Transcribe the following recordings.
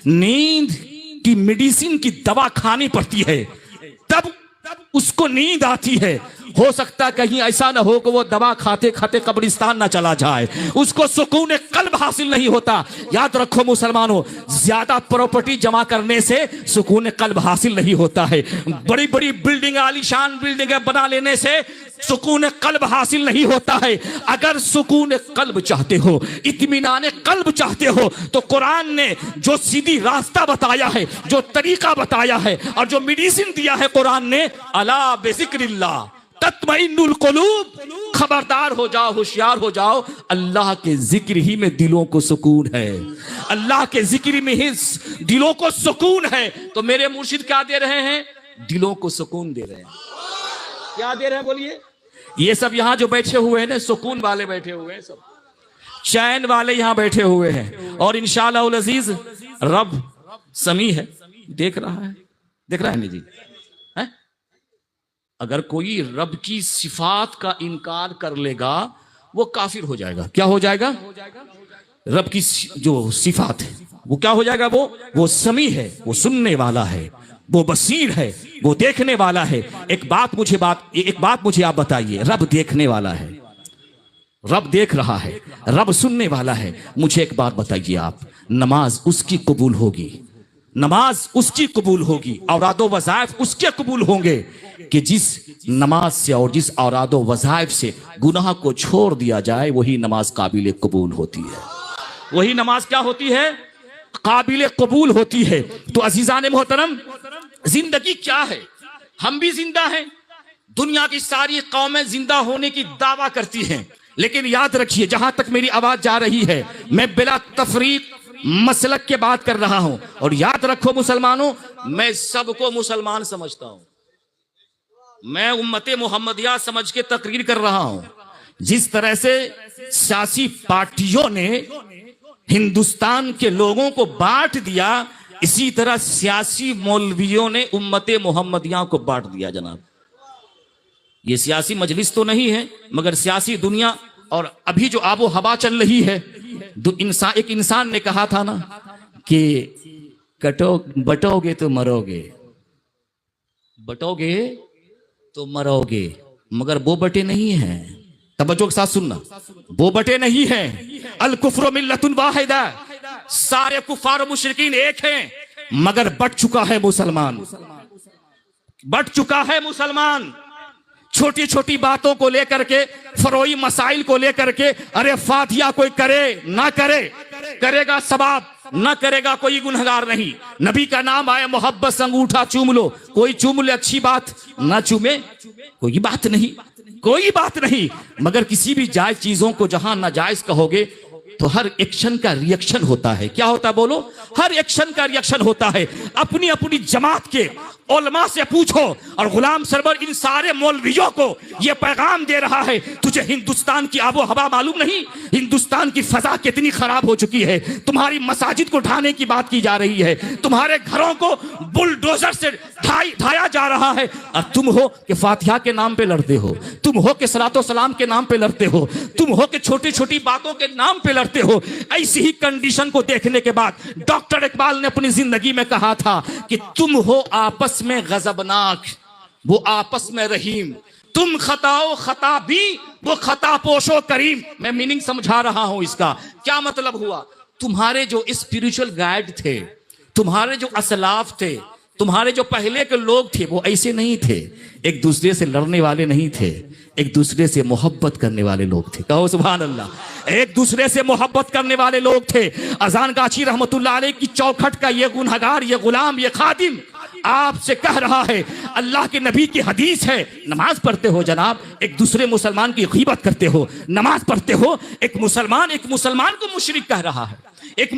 नींद की मेडिसिन की दवा खानी पड़ती है, तब उसको नींद आती है। हो सकता है कहीं ऐसा ना हो कि वो दवा खाते खाते कब्रिस्तान ना चला जाए, उसको सुकून कल्ब हासिल नहीं होता। याद रखो मुसलमानों, ज्यादा प्रॉपर्टी जमा करने से सुकून कल्ब हासिल नहीं होता है। बड़ी बड़ी बिल्डिंग, आलीशान बिल्डिंगें बना लेने से सुकून कल्ब हासिल नहीं होता है। अगर सुकून कल्ब चाहते हो, इत्मीनान कल्ब चाहते हो, तो कुरान ने जो सीधी रास्ता बताया है, जो तरीका बताया है और जो मेडिसिन दिया है कुरान ने, अला बिज़िक्रिल्लाह तत्मइन्नुल कुलूब, खबरदार हो जाओ, होशियार हो जाओ, अल्लाह के जिक्र ही में दिलों को सुकून है। अल्लाह के जिक्र में ही दिलों को सुकून है। तो मेरे मुर्शिद क्या दे रहे हैं? दिलों को सुकून दे रहे हैं। क्या दे रहे हैं बोलिए? ये सब यहां जो बैठे हुए हैं ना, सुकून वाले बैठे हुए हैं, सब चैन वाले यहां बैठे हुए हैं। और इंशाअल्लाह उल अजीज रब समी है, देख रहा है, देख रहा है नहीं जी? है? अगर कोई रब की सिफात का इनकार कर लेगा वो काफिर हो जाएगा। क्या हो जाएगा? रब की जो सिफात है वो क्या हो जाएगा? वो समी है, वो सुनने वाला है, वो बसीर है, वो देखने वाला है। एक बात मुझे आप बताइए, रब देखने वाला है, रब देख रहा है, रब सुनने वाला है। मुझे एक बात बताइए आप, नमाज उसकी कबूल होगी, नमाज उसकी कबूल होगी, औरादो वज़ाइफ उसके कबूल होंगे कि जिस नमाज से और जिस औरादो वज़ाइफ से गुनाह को छोड़ दिया जाए, वही नमाज काबिल कबूल होती है। वही नमाज क्या होती है? काबिल कबूल होती है। तो अजीजान मोहतरम, जिंदगी क्या है? हम भी जिंदा हैं, दुनिया की सारी कौमें जिंदा होने की दावा करती हैं, लेकिन याद रखिए, जहां तक मेरी आवाज जा रही है, मैं बिला तफरीक मसलक के बात कर रहा हूं। और याद रखो मुसलमानों, मैं सबको मुसलमान समझता हूं, मैं उम्मते मोहम्मदिया समझ के तकरीर कर रहा हूं। जिस तरह से सियासी पार्टियों ने हिंदुस्तान के लोगों को बांट दिया, इसी तरह सियासी मौलवियों ने उम्मते मोहम्मदिया को बांट दिया। जनाब, ये सियासी मजलिस तो नहीं है, मगर सियासी दुनिया और अभी जो आबो हवा चल रही है, एक इंसान ने कहा था ना कि बटोगे तो मरोगे, बटोगे तो मरोगे, मगर वो बटे नहीं हैं। तवज्जो के साथ सुनना, वो बटे नहीं हैं। अल कुफ्र मिल्लतुन वाहिदा, सारे कुफार मुशरिकीन एक हैं, मगर बट चुका है मुसलमान, बट चुका है मुसलमान। छोटी छोटी बातों को लेकर के, फरोई मसाइल को लेकर के, अरे फातिहा कोई करे ना करे, करेगा सवाब, ना करेगा कोई गुनहगार नहीं। नबी का नाम आए, मोहब्बत से अंगूठा चूम लो, कोई चूम ले अच्छी बात, ना चूमे कोई बात नहीं, कोई बात नहीं। मगर किसी भी जायज चीजों को जहां नाजायज कहोगे तो हर एक्शन का रिएक्शन होता है। क्या होता है बोलो? हर एक्शन का रिएक्शन होता है। अपनी अपनी जमात के उलमा से पूछो, और गुलाम सरवर इन सारे मौलवियों को यह पैगाम दे रहा है, तुझे हिंदुस्तान की आबो हवा मालूम नहीं? हिंदुस्तान की फजा कितनी खराब हो चुकी है। तुम्हारी मसाजिद को ढाने की बात की जा रही है, तुम्हारे घरों को बुलडोजर से ढाया जा रहा है, और तुम हो कि फातिहा के नाम पे लड़ते हो, तुम हो कि सलातो सलाम के नाम पे लड़ते हो, तुम हो कि छोटी छोटी बातों के नाम पे लड़ते हो। ऐसी ही कंडीशन को देखने के बाद डॉक्टर इकबाल ने अपनी जिंदगी में कहा था कि तुम हो आपस में गजबनाक, वो आपस में रहीम, तुम खताओ खता भी, वो खता पोशो करीम। मैं मीनिंग समझा रहा हूं इसका। क्या मतलब हुआ? तुम्हारे जो स्पिरिचुअल गाइड थे, तुम्हारे जो असलाफ थे, तुम्हारे जो पहले के लोग थे, वो ऐसे नहीं थे, एक दूसरे से लड़ने वाले नहीं थे, एक दूसरे से मोहब्बत करने वाले लोग थे। कहो सुभान अल्लाह। एक दूसरे से मोहब्बत करने वाले लोग थे। अजान गाची रहमतुल्लाह अलैह की चौखट का ये गुनहगार, ये गुलाम, ये खादिम आपसे कह रहा है, अल्लाह के नबी की हदीस है, नमाज पढ़ते हो जनाब, एक दूसरे मुसलमान की गीबत करते हो, नमाज पढ़ते हो, एक मुसलमान को मुशरिक कह रहा है, एक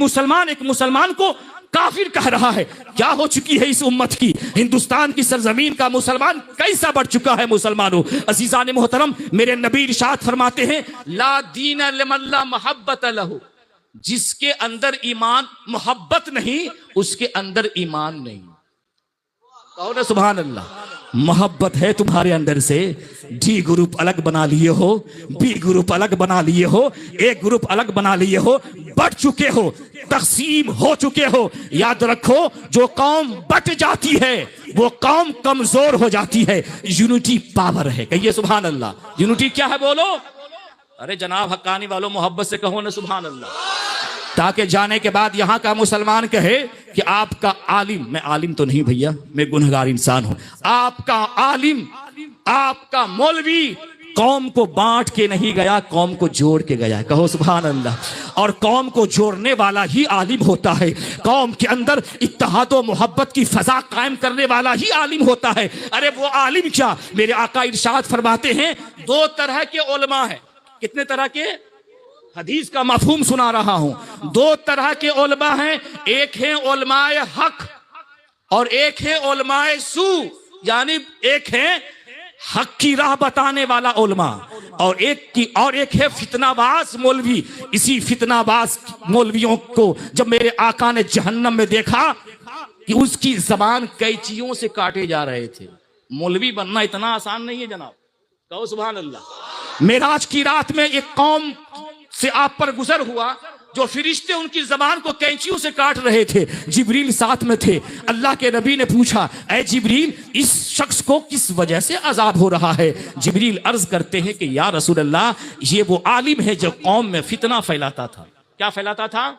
मुसलमान को काफिर कह रहा है। क्या हो चुकी है इस उम्मत की? हिंदुस्तान की सरजमीन का मुसलमान कैसा बढ़ चुका है मुसलमानों। अजीजान मोहतरम, मेरे नबी इरशाद फरमाते हैं, ला दीन लिमन ला मोहब्बत लहू, जिसके अंदर ईमान मोहब्बत नहीं, उसके अंदर ईमान नहीं। कहो ना सुभान अल्लाह। मोहब्बत है तुम्हारे अंदर से। डी ग्रुप अलग बना लिए हो, बी ग्रुप अलग बना लिए हो, ए ग्रुप अलग बना लिए हो, बट चुके हो, तकसीम हो चुके हो। याद रखो, जो कौम बट जाती है वो कौम कमजोर हो जाती है। यूनिटी पावर है, कहिए सुभान अल्लाह। यूनिटी क्या है बोलो? अरे जनाब हक्कानी वालों, मोहब्बत से कहो ना सुभान अल्लाह, ताकि जाने के बाद यहां का मुसलमान कहे कि आपका आलिम, मैं आलिम तो नहीं भैया, मैं गुनहगार इंसान हूं, आपका आलिम, आपका मौलवी कौम को बांट के नहीं गया, कौम को जोड़ के गया। कहो सुभान अल्लाह। और कौम को जोड़ने वाला ही आलिम होता है, कौम के अंदर इत्तेहाद व मोहब्बत की फजा कायम करने वाला ही आलिम होता है। अरे वो आलिम क्या, मेरे आका इरशाद फरमाते हैं, दो तरह के उलमा है। कितने तरह के? हदीस का मफहूम सुना रहा हूं। दो तरह के उलमा हैं, एक है उलमाए हक और एक है उलमाए सू, यानी एक है हक की राह बताने वाला उलमा और एक है फितनाबाज मौलवी। इसी फितनाबाज मौलवियों को जब मेरे आका ने जहन्नम में देखा कि उसकी जबान कैंचियों से काटे जा रहे थे। मौलवी बनना इतना आसान नहीं है जनाब, कहो सुभान अल्लाह। मेराज की रात में एक कौम से आप पर गुजर हुआ, जो फरिश्ते उनकी जबान को कैंचियों से काट रहे थे। जिब्रील साथ में थे। अल्लाह के नबी ने पूछा, ऐ जिब्रील, इस शख्स को किस वजह से अजाब हो रहा है? जिब्रील अर्ज करते हैं कि या रसूल अल्लाह, ये वो आलिम है जो कौम में फितना फैलाता था। क्या फैलाता था?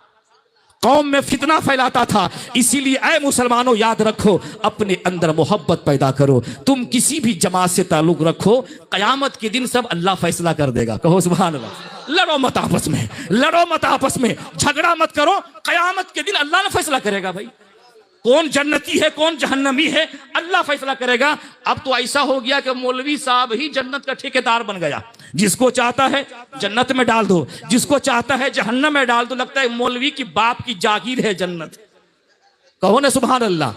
कौम में फितना फैलाता था। इसीलिए ऐ मुसलमानों, याद रखो, अपने अंदर मोहब्बत पैदा करो। तुम किसी भी जमात से ताल्लुक रखो, कयामत के दिन सब अल्लाह फैसला कर देगा। कहो सुभान अल्लाह। लड़ो मत आपस में, लड़ो मत आपस में, झगड़ा मत करो, कयामत के दिन अल्लाह ने फैसला करेगा। भाई कौन जन्नती है कौन जहन्नमी है, अल्लाह फैसला करेगा। अब तो ऐसा हो गया कि मौलवी साहब ही जन्नत का ठेकेदार बन गया। जिसको चाहता है जन्नत में डाल दो, जिसको चाहता है जहन्नम में डाल दो। लगता है मौलवी की बाप की जागीर है जन्नत। कहो ना सुभान अल्लाह।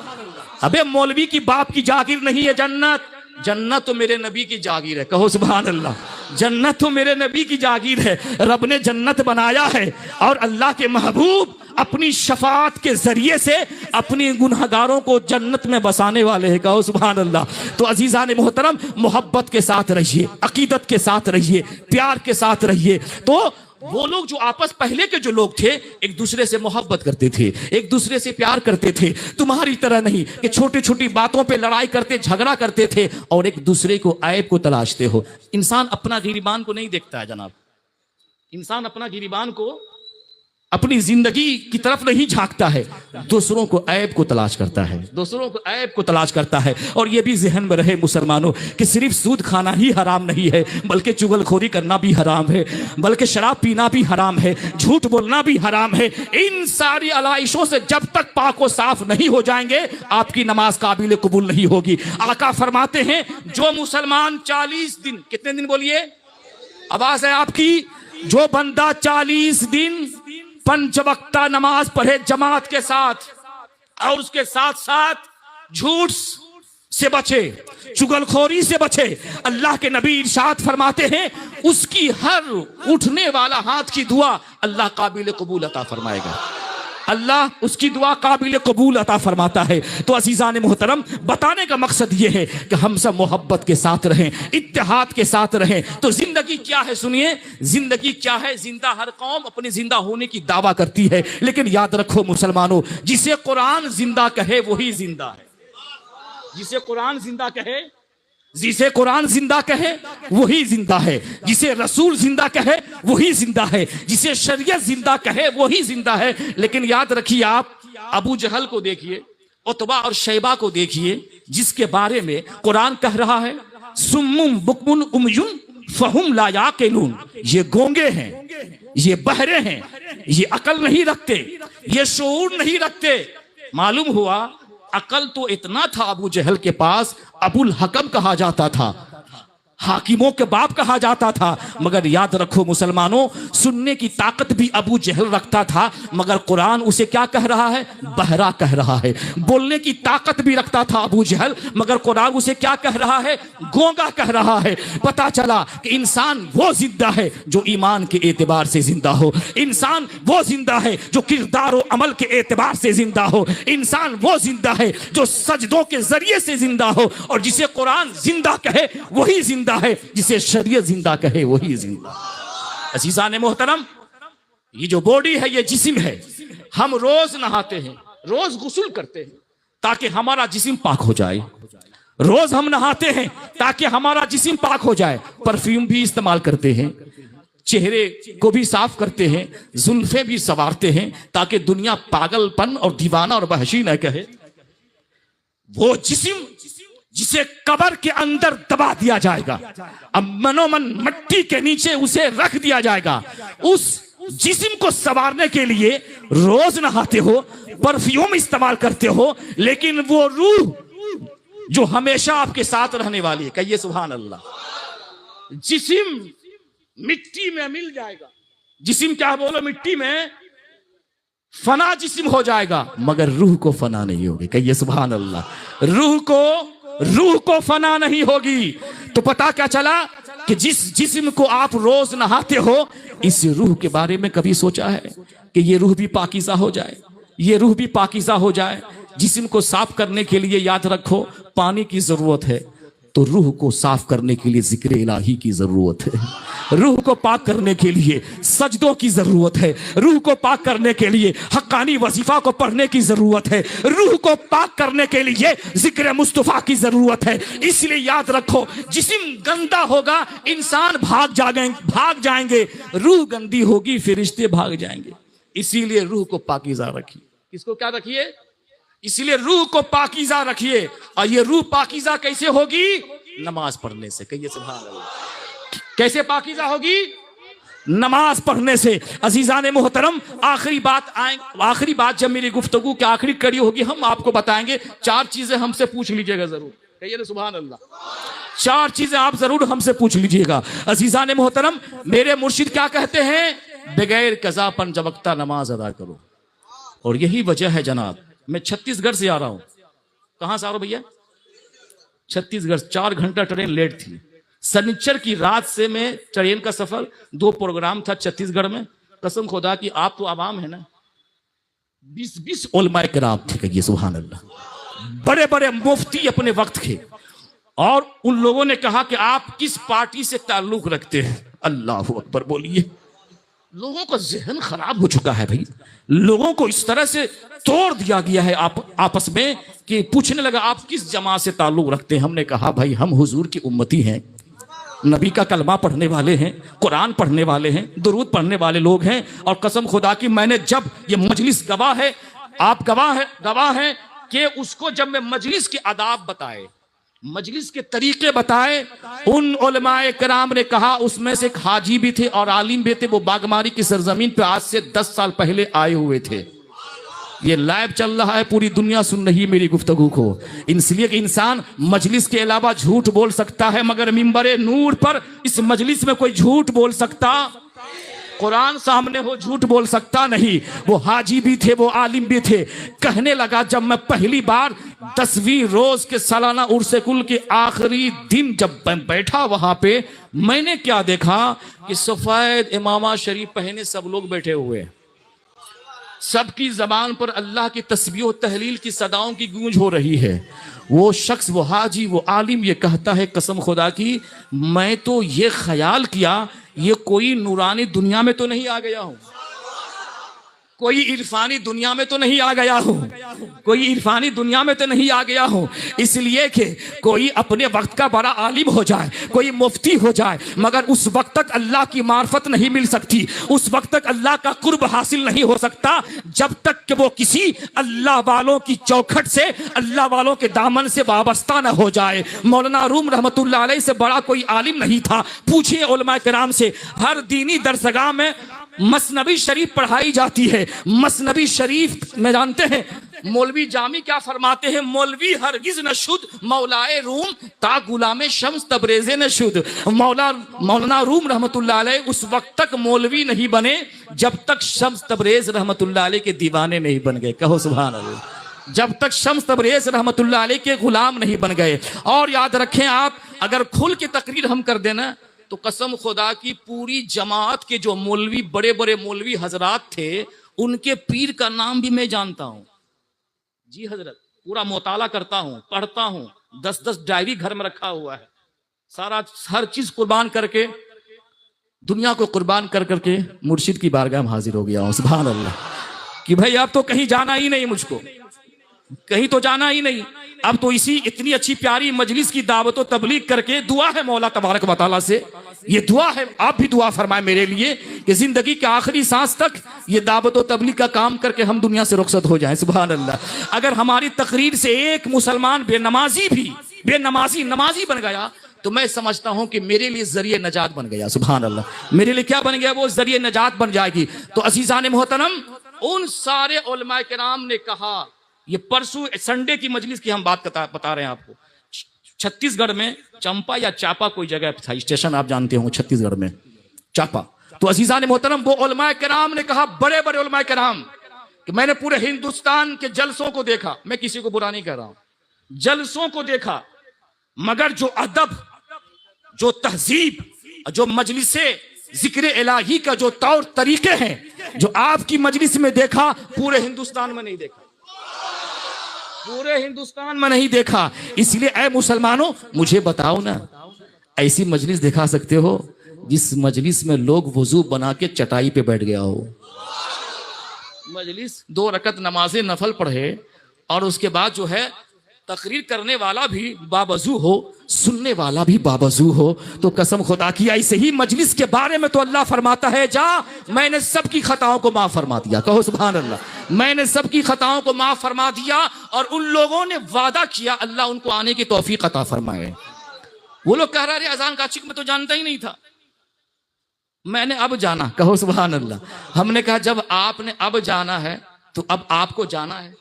अबे मौलवी की बाप की जागीर नहीं है जन्नत, जन्नत तो मेरे नबी की जागीर है। कहो सुभान अल्लाह। जन्नत तो मेरे नबी की जागीर है। रब ने जन्नत बनाया है और अल्लाह के महबूब अपनी शफाअत के जरिए से अपनी गुनहगारों को जन्नत में बसाने वाले हैं। कहो सुभान अल्लाह। तो अजीज़ान मोहतरम, मोहब्बत के साथ रहिए, अकीदत के साथ रहिए, प्यार के साथ रहिए। तो वो लोग जो आपस पहले के जो लोग थे, एक दूसरे से मोहब्बत करते थे, एक दूसरे से प्यार करते थे। तुम्हारी तरह नहीं कि छोटी छोटी बातों पे लड़ाई करते, झगड़ा करते थे और एक दूसरे को ऐब को तलाशते हो। इंसान अपना गिरिबान को नहीं देखता है जनाब। इंसान अपना गिरिबान को, अपनी जिंदगी की तरफ नहीं झांकता है, दूसरों को ऐब को तलाश करता है, दूसरों को ऐब को तलाश करता है। और ये भी जहन में रहे मुसलमानों कि सिर्फ सूद खाना ही हराम नहीं है, बल्कि चुगलखोरी करना भी हराम है, बल्कि शराब पीना भी हराम है, झूठ बोलना भी हराम है। इन सारी अलाइशों से जब तक पाक व साफ नहीं हो जाएंगे, आपकी नमाज काबिल कबूल नहीं होगी। आका फरमाते हैं, जो मुसलमान 40 दिन, कितने दिन बोलिए, आवाज है आपकी, जो बंदा 40 दिन 5 वक्ता नमाज पढ़े जमात के साथ और उसके साथ साथ झूठ से बचे, चुगलखोरी से बचे, अल्लाह के नबी इरशाद फरमाते हैं, उसकी हर उठने वाला हाथ की दुआ अल्लाह काबिल कबूल अता फरमाएगा। अल्लाह उसकी दुआ काबिल कबूल अता फरमाता है। तो अजीज़ान मोहतरम, बताने का मकसद ये है कि हम सब मोहब्बत के साथ रहें, इत्तेहाद के साथ रहें। तो जिंदगी क्या है सुनिए, जिंदगी क्या है? जिंदा हर कौम अपने जिंदा होने की दावा करती है, लेकिन याद रखो मुसलमानों, जिसे कुरान जिंदा कहे वही जिंदा है। जिसे कुरान जिंदा कहे, जिसे कुरान जिंदा कहे वही जिंदा है, जिसे रसूल जिंदा कहे वही जिंदा है, जिसे शरीयत जिंदा कहे वही जिंदा है। लेकिन याद रखिए, आप अबू जहल को देखिए, उतबा और शैबा को देखिए, जिसके बारे में कुरान कह रहा है, सुम्मुम बुकमुन उमयुन फहुम ला याकिलून, ये गूंगे हैं, ये बहरे हैं, ये अकल नहीं रखते, ये शऊर नहीं रखते। मालूम हुआ अकल तो इतना था अबू जहल के पास, अबुल हकम कहा जाता था। हाकिमों के बाप कहा जाता था। मगर याद रखो मुसलमानों, सुनने की ताकत भी अबू जहल रखता था, मगर कुरान उसे क्या कह रहा है? बहरा कह रहा है। बोलने की ताकत भी रखता था अबू जहल, मगर कुरान उसे क्या कह रहा है? गूंगा कह रहा है। पता चला कि इंसान वो जिंदा है जो ईमान के एतबार से जिंदा हो, इंसान वो जिंदा है जो किरदार और अमल के एतबार से जिंदा हो, इंसान वो जिंदा है जो सजदों के जरिए से जिंदा हो, और जिसे कुरान जिंदा कहे वही जिंदा है, जिसे शरीयत जिंदा कहे वही जिंदा। अजीजान मोहतरम, ये जो बॉडी है, ये जिस्म है। हम रोज नहाते हैं, रोज गुस्ल करते हैं ताकि हमारा जिस्म पाक हो जाए। रोज हम नहाते हैं ताकि हमारा जिस्म पाक हो जाए। परफ्यूम भी इस्तेमाल करते हैं, चेहरे को भी साफ करते हैं, जुल्फे भी संवारते हैं ताकि दुनिया पागलपन और दीवाना और वहशी न कहे। वो जिस्म जिसे कब्र के अंदर दबा दिया जाएगा, अब मनोमन मिट्टी के नीचे उसे रख दिया जाएगा। उस जिस्म को संवारने के लिए रोज नहाते हो, परफ्यूम इस्तेमाल करते हो, लेकिन वो रूह जो हमेशा आपके साथ रहने वाली है, कहिए सुभान अल्लाह। जिस्म मिट्टी में मिल जाएगा, जिस्म क्या बोलो, मिट्टी में फना जिस्म हो जाएगा, मगर रूह को फना नहीं होगी, कहिए सुभान अल्लाह। रूह को फना नहीं होगी। तो पता क्या चला कि जिस जिस्म को आप रोज नहाते हो, इस रूह के बारे में कभी सोचा है कि ये रूह भी पाकीज़ा हो जाए, ये रूह भी पाकीज़ा हो जाए। जिस्म को साफ करने के लिए याद रखो पानी की जरूरत है, तो रूह को साफ करने के लिए जिक्र इलाही की जरूरत है। रूह को पाक करने के लिए सजदों की जरूरत है। रूह को पाक करने के लिए हक्कानी वजीफा को पढ़ने की जरूरत है। रूह को पाक करने के लिए जिक्र मुस्तफा की जरूरत है। इसलिए याद रखो, जिस्म गंदा होगा इंसान भाग जाएंगे, रूह गंदी होगी फरिश्ते भाग जाएंगे। इसीलिए रूह को पाकीज़ा रखिए। किसको क्या रखिए? इसलिए रूह को पाकीज़ा रखिए। और ये रूह पाकीज़ा कैसे होगी? नमाज पढ़ने से, कहिए सुभान अल्लाह। कैसे पाकीज़ा होगी? नमाज पढ़ने से। अजीजान मोहतरम, आखिरी बात जब मेरी गुफ्तगू की आखिरी कड़ी होगी, हम आपको बताएंगे। 4 चीजें हमसे पूछ लीजिएगा जरूर, कहिए ना सुभान अल्लाह। 4 चीजें आप जरूर हमसे पूछ लीजिएगा। अजीजान मोहतरम, मेरे मुर्शिद क्या कहते हैं? बगैर कज़ा पंजवक्ता नमाज अदा करो। और यही वजह है जनाब, मैं छत्तीसगढ़ से आ रहा हूं। कहां से आ रहा हूं भैया? छत्तीसगढ़। 4 घंटा ट्रेन लेट थी। सनिचर की रात से मैं ट्रेन का सफर, 2 प्रोग्राम था छत्तीसगढ़ में। कसम खुदा की, आप तो आवाम है ना, 20 उलमाए किराम थे, कहिए सुभान अल्लाह। बड़े बड़े मुफ्ती अपने वक्त के। और उन लोगों ने कहा कि आप किस पार्टी से ताल्लुक रखते हैं? अल्लाह अकबर बोलिए। लोगों का जहन खराब हो चुका है भाई। लोगों को इस तरह से तोड़ दिया गया है आपस में कि पूछने लगा आप किस जमात से ताल्लुक रखते हैं। हमने कहा भाई हम हुजूर की उम्मती हैं, नबी का कलमा पढ़ने वाले हैं, कुरान पढ़ने वाले हैं, दुरूद पढ़ने वाले लोग हैं। और कसम खुदा की, मैंने जब ये मजलिस गवाह है, आप गवाह हैं कि उसको जब मैं मजलिस के आदाब बताए, मजलिस के तरीके बताए, उन उलमाए किराम ने कहा, उसमें से एक हाजी भी थे और आलिम भी थे, वो बागमारी की सरजमीन पे आज से 10 साल पहले आए हुए थे। ये लाइव चल रहा है, पूरी दुनिया सुन रही है मेरी गुफ्तगू को। इसलिए कि इंसान मजलिस के अलावा झूठ बोल सकता है, मगर मिंबरे नूर पर इस मजलिस में कोई झूठ बोल सकता, कुरान सामने हो झूठ बोल सकता नहीं। वो हाजी भी थे, वो आलिम भी थे। कहने लगा, जब मैं पहली बार 10वीं रोज के सालाना उर्से कुल के आखिरी दिन जब मैं बैठा वहां पे, मैंने क्या देखा कि सफेद इमामा शरीफ पहने सब लोग बैठे हुए, सबकी जबान पर अल्लाह की तस्बीह तहलील की सदाओं की गूंज हो रही है। वो शख्स, वो हाजी, वो आलिम ये कहता है, कसम खुदा की, मैं तो ये ख्याल किया ये कोई नूरानी दुनिया में तो नहीं आ गया हूं, कोई इरफानी दुनिया में तो नहीं आ गया हूं, कोई इरफानी दुनिया में तो नहीं आ गया हूं। इसलिए कि कोई अपने वक्त का बड़ा आलिम हो जाए, कोई मुफ्ती हो जाए, मगर उस वक्त तक अल्लाह की मार्फत नहीं मिल सकती, उस वक्त तक अल्लाह का कुर्ब हासिल नहीं हो सकता जब तक कि वो किसी अल्लाह वालों की चौखट से, अल्लाह वालों के दामन से वाबस्ता न हो जाए। मौलाना रूम रहमतुल्लाह अलैह से बड़ा कोई आलिम नहीं था। पूछिए उलमा किराम से, हर दीनी दरसगाह में मसनबी शरीफ पढ़ाई जाती है। मसनबी शरीफ में जानते हैं, मौलवी जामी क्या फरमाते हैं, मौलवी हरगिज न शुद्ध मौलाए रूम ता गुलामे शम्स तबरेज़े न शुद्ध। मौलाना रूम रहमतुल्लाह अलैह उस वक्त तक मौलवी नहीं बने जब तक शम्स तबरेज रहमतुल्लाह अलैह के दीवाने नहीं बन गए। कहो सुभान अल्लाह। जब तक शम्स तबरेज रहमतुल्लाह अलैह के गुलाम नहीं बन गए। और याद रखें आप, अगर खुल के तकरीर हम कर देना तो कसम खुदा की पूरी जमात के जो मौलवी, बड़े बड़े मौलवी हजरात थे, उनके पीर का नाम भी मैं जानता हूं। जी हजरत, पूरा मुताला करता हूं, पढ़ता हूं, 10-10 डायरी घर में रखा हुआ है, सारा हर चीज कुर्बान करके, दुनिया को कुर्बान कर करके मुर्शिद की बारगाह में हाजिर हो गया हूं। सुभान अल्लाह। कि भाई अब तो कहीं जाना ही नहीं, मुझको कहीं तो जाना ही नहीं। अब तो इसी इतनी अच्छी प्यारी मजलिस की दावत और तबलीग करके दुआ है मौला तबारक व तआला से, ये दुआ है, आप भी दुआ फरमाए मेरे लिए कि जिंदगी के आखिरी सांस तक ये दावत और तबलीग का काम करके हम दुनिया से रुखसत हो जाएं। सुभान अल्लाह। अगर हमारी तकरीर से एक मुसलमान बेनमाजी भी नमाजी बन गया तो मैं समझता हूं कि मेरे लिए जरिए नजात बन गया। सुभान अल्लाह। मेरे लिए क्या बन गया? वो जरिए नजात बन जाएगी। तो अजीजान मोहतरम, उन सारे उलमाए किराम ने कहा, ये परसों संडे की मजलिस की हम बात बता रहे हैं आपको, छत्तीसगढ़ में चंपा या चापा कोई जगह था, स्टेशन आप जानते होंगे छत्तीसगढ़ में, चापा। तो अजीजान मोहतरम, वो उलमाए किराम ने कहा, बड़े बड़े उलमाए किराम, कि मैंने पूरे हिंदुस्तान के जलसों को देखा, मैं किसी को बुरा नहीं कर रहा हूं, जलसों को देखा, मगर जो अदब, जो तहजीब, जो मजलिसे जिक्र इलाही का जो तौर तरीके हैं, जो आपकी मजलिस में देखा, पूरे हिंदुस्तान में नहीं देखा, पूरे हिंदुस्तान में नहीं देखा। इसलिए ऐ मुसलमानों, मुझे बताओ ना, ऐसी मजलिस दिखा सकते हो जिस मजलिस में लोग वजू बना के चटाई पे बैठ गया हो, मजलिस 2 रकत नमाज़े नफल पढ़े और उसके बाद जो है तकरीर करने वाला भी बावजू हो, सुनने वाला भी बावजू हो, तो कसम खुदा की ऐसे ही मजलिस के बारे में तो अल्लाह फरमाता है, जा मैंने सबकी खताओं को माफ फरमा दिया। कहो सुभान अल्लाह। मैंने सबकी खताओं को माफ फरमा दिया और उन लोगों ने वादा किया अल्लाह उनको आने की तौफीक अता फरमाए। वो लोग कह रहे थे अजान का चिक में तो जानता ही नहीं था, मैंने अब जाना। कहो सुभान अल्लाह। हमने कहा जब आपने अब जाना है तो अब आपको जाना है,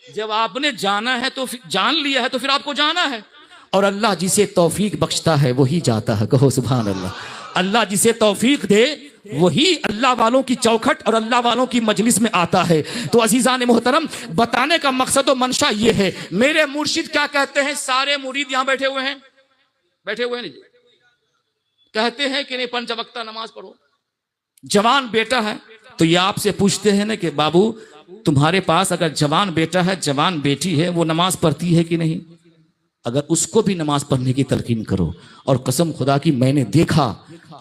जब आपने जाना है तो फिर जान लिया है तो फिर आपको जाना है। और अल्लाह जिसे तौफीक बख्शता है वही जाता है। कहो सुभान अल्लाह। अल्लाह जिसे तौफीक दे वही अल्लाह वालों की चौखट और अल्लाह वालों की मजलिस में आता है। तो अजीजान मोहतरम, बताने का मकसद और मंशा ये है, मेरे मुर्शिद क्या कहते हैं, सारे मुरीद यहां बैठे हुए हैं नहीं, कहते हैं कि नहीं 5 वक्त नमाज पढ़ो। जवान बेटा है तो ये आपसे पूछते हैं ना कि बाबू तुम्हारे पास अगर जवान बेटा है, जवान बेटी है, वो नमाज पढ़ती है कि नहीं? अगर उसको भी नमाज पढ़ने की तलकीन करो। और कसम खुदा की मैंने देखा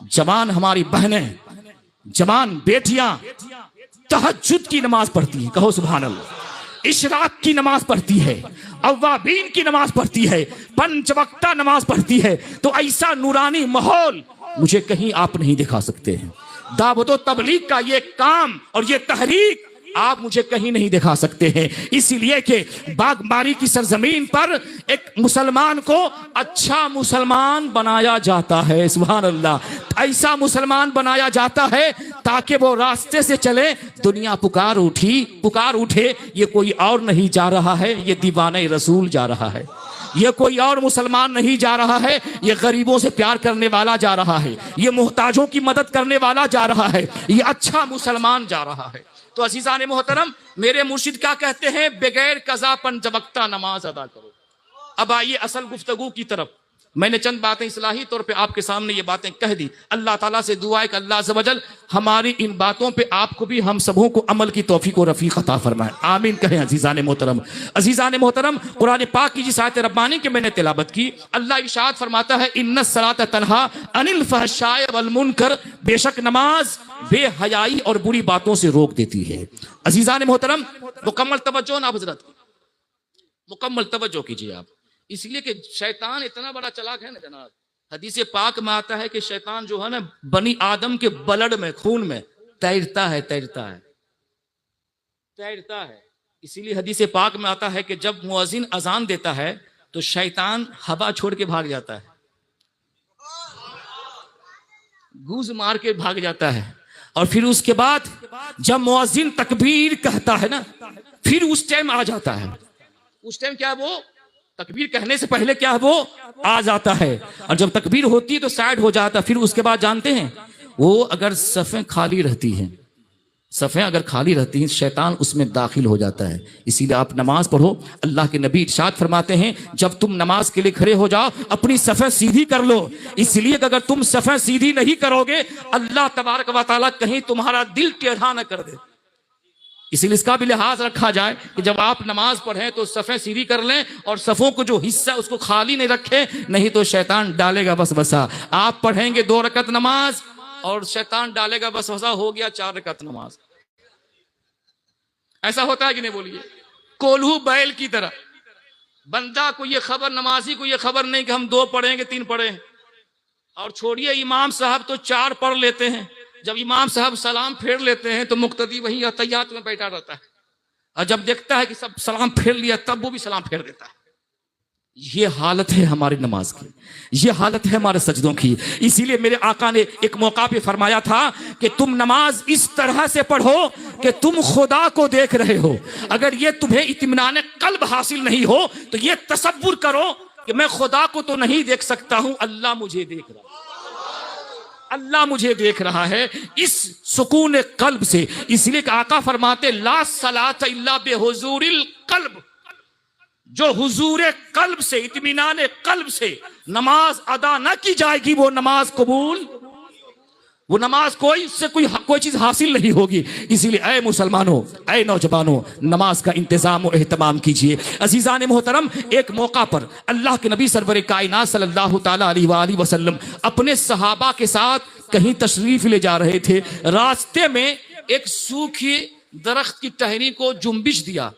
जवान हमारी बहनें, जवान बेटियां तहज्जुद की नमाज पढ़ती है। कहो सुभान अल्लाह। इशराक की नमाज पढ़ती है, अव्वाबीन की नमाज पढ़ती है, 5 वक्त नमाज पढ़ती है। तो ऐसा नूरानी माहौल मुझे कहीं आप नहीं दिखा सकते हैं। दावत व तबलीग का ये काम और ये तहरीक आप मुझे कहीं नहीं दिखा सकते हैं। इसीलिए कि बागबारी की सरजमीन पर एक मुसलमान को अच्छा मुसलमान बनाया जाता है। सुभान अल्लाह। ऐसा मुसलमान बनाया जाता है ताकि वो रास्ते से चले, दुनिया पुकार उठे, ये कोई और नहीं जा रहा है, ये दीवाने रसूल जा रहा है, ये कोई और मुसलमान नहीं जा रहा है, ये गरीबों से प्यार करने वाला जा रहा है, ये मोहताजों की मदद करने वाला जा रहा है, ये अच्छा मुसलमान जा रहा है। तो अजीजान मोहतरम, मेरे मुर्शिद क्या कहते हैं, बगैर कज़ा 5 वक्त नमाज अदा करो। अब आइए असल गुफ्तगू की तरफ। मैंने चंद बातें इस्लाही तौर पे आपके सामने ये बातें कह दी। अल्लाह ताला से दुआ है कि अल्लाह अज़्ज़ व जल हमारी इन बातों पे आपको भी हम सबों को अमल की तौफीक और रफीक अता फरमाए। आमीन कहें अजीज़ान मोहतरम। अजीज़ान मोहतरम, कुरान पाक की जिस आयत रब्बानी की मैंने तिलावत की, अल्लाह इरशाद फरमाता है, इन्नस सलात तन्हा अनिल फहशाय वल मुनकर, बेशक नमाज बेहयाई और बुरी बातों से रोक देती है। अजीज़ान मोहतरम, मुकम्मल तवज्जो ना हज़रत, मुकम्मल तवज्जो कीजिए आप, इसलिए कि शैतान इतना बड़ा चालाक है ना जनाब। हदीस पाक में आता है कि शैतान जो है ना बनी आदम के ब्लड में, खून में तैरता है। इसीलिए हदीस पाक में आता है कि जब मुअज्जिन अजान देता है तो शैतान हवा छोड़ के भाग जाता है, गूंज मार के भाग जाता है। और फिर उसके बाद जब मुअज्जिन तकबीर कहता है ना, फिर उस टाइम आ जाता है। उस टाइम क्या है, वो तकबीर कहने से पहले क्या है, वो आ जाता है। और जब तकबीर होती है तो साइड हो जाता है। फिर उसके बाद जानते हैं, वो अगर सफ़ें खाली रहती हैं, सफ़ें अगर खाली रहती हैं, शैतान उसमें दाखिल हो जाता है। इसीलिए आप नमाज पढ़ो। अल्लाह के नबी इरशाद फरमाते हैं, जब तुम नमाज के लिए खड़े हो जाओ अपनी सफ़ें सीधी कर लो। इसलिए कि अगर तुम सफ़ें सीधी नहीं करोगे, अल्लाह तबारक व तआला कहीं तुम्हारा दिल टेढ़ा न कर दे। इसीलिए इसका भी लिहाज रखा जाए कि जब आप नमाज पढ़ें तो सफ़ें सीधी कर लें और सफ़ों को जो हिस्सा उसको खाली नहीं रखें, नहीं तो शैतान डालेगा वसवसा। आप पढ़ेंगे 2 रकत नमाज और शैतान डालेगा वसवसा, हो गया 4 रकत नमाज। ऐसा होता है कि नहीं, बोलिए। कोल्हू बैल की तरह बंदा को ये खबर, नमाजी को ये खबर नहीं कि हम 2 पढ़ेंगे 3 पढ़े, और छोड़िए इमाम साहब तो 4 पढ़ लेते हैं। जब इमाम साहब सलाम फेर लेते हैं तो मुक्तदी वहीं अतहियात में बैठा रहता है, और जब देखता है कि सब सलाम फेर लिया तब वो भी सलाम फेर देता है। ये हालत है हमारी नमाज की, ये हालत है हमारे सजदों की। इसीलिए मेरे आका ने एक मौका पे फरमाया था कि तुम नमाज इस तरह से पढ़ो कि तुम खुदा को देख रहे हो। अगर ये तुम्हें इत्मीनान कल्ब हासिल नहीं हो तो ये तसव्वुर करो कि मैं खुदा को तो नहीं देख सकता हूं, अल्लाह मुझे देख रहा है, अल्लाह मुझे देख रहा है, इस सुकून कल्ब से। इसलिए कि आका फरमाते, ला सलात इल्ला बेहुजूरिल कल्ब, जो हुजूर कल्ब से, इत्मीनान कल्ब से नमाज अदा न की जाएगी, वो नमाज कबूल, वो नमाज कोई चीज हासिल नहीं होगी। इसीलिए ऐ मुसलमानों, ऐ नौजवानों, नमाज का इंतजाम और एहतमाम कीजिए। अजीजान मोहतरम, एक मौका पर अल्लाह के नबी सरवर कायनात सल्लल्लाहु ताला अलैहि वसल्लम अपने सहाबा के साथ कहीं तशरीफ ले जा रहे थे। रास्ते में एक सूखी दरख्त की टहनी को जुम्बिश दिया,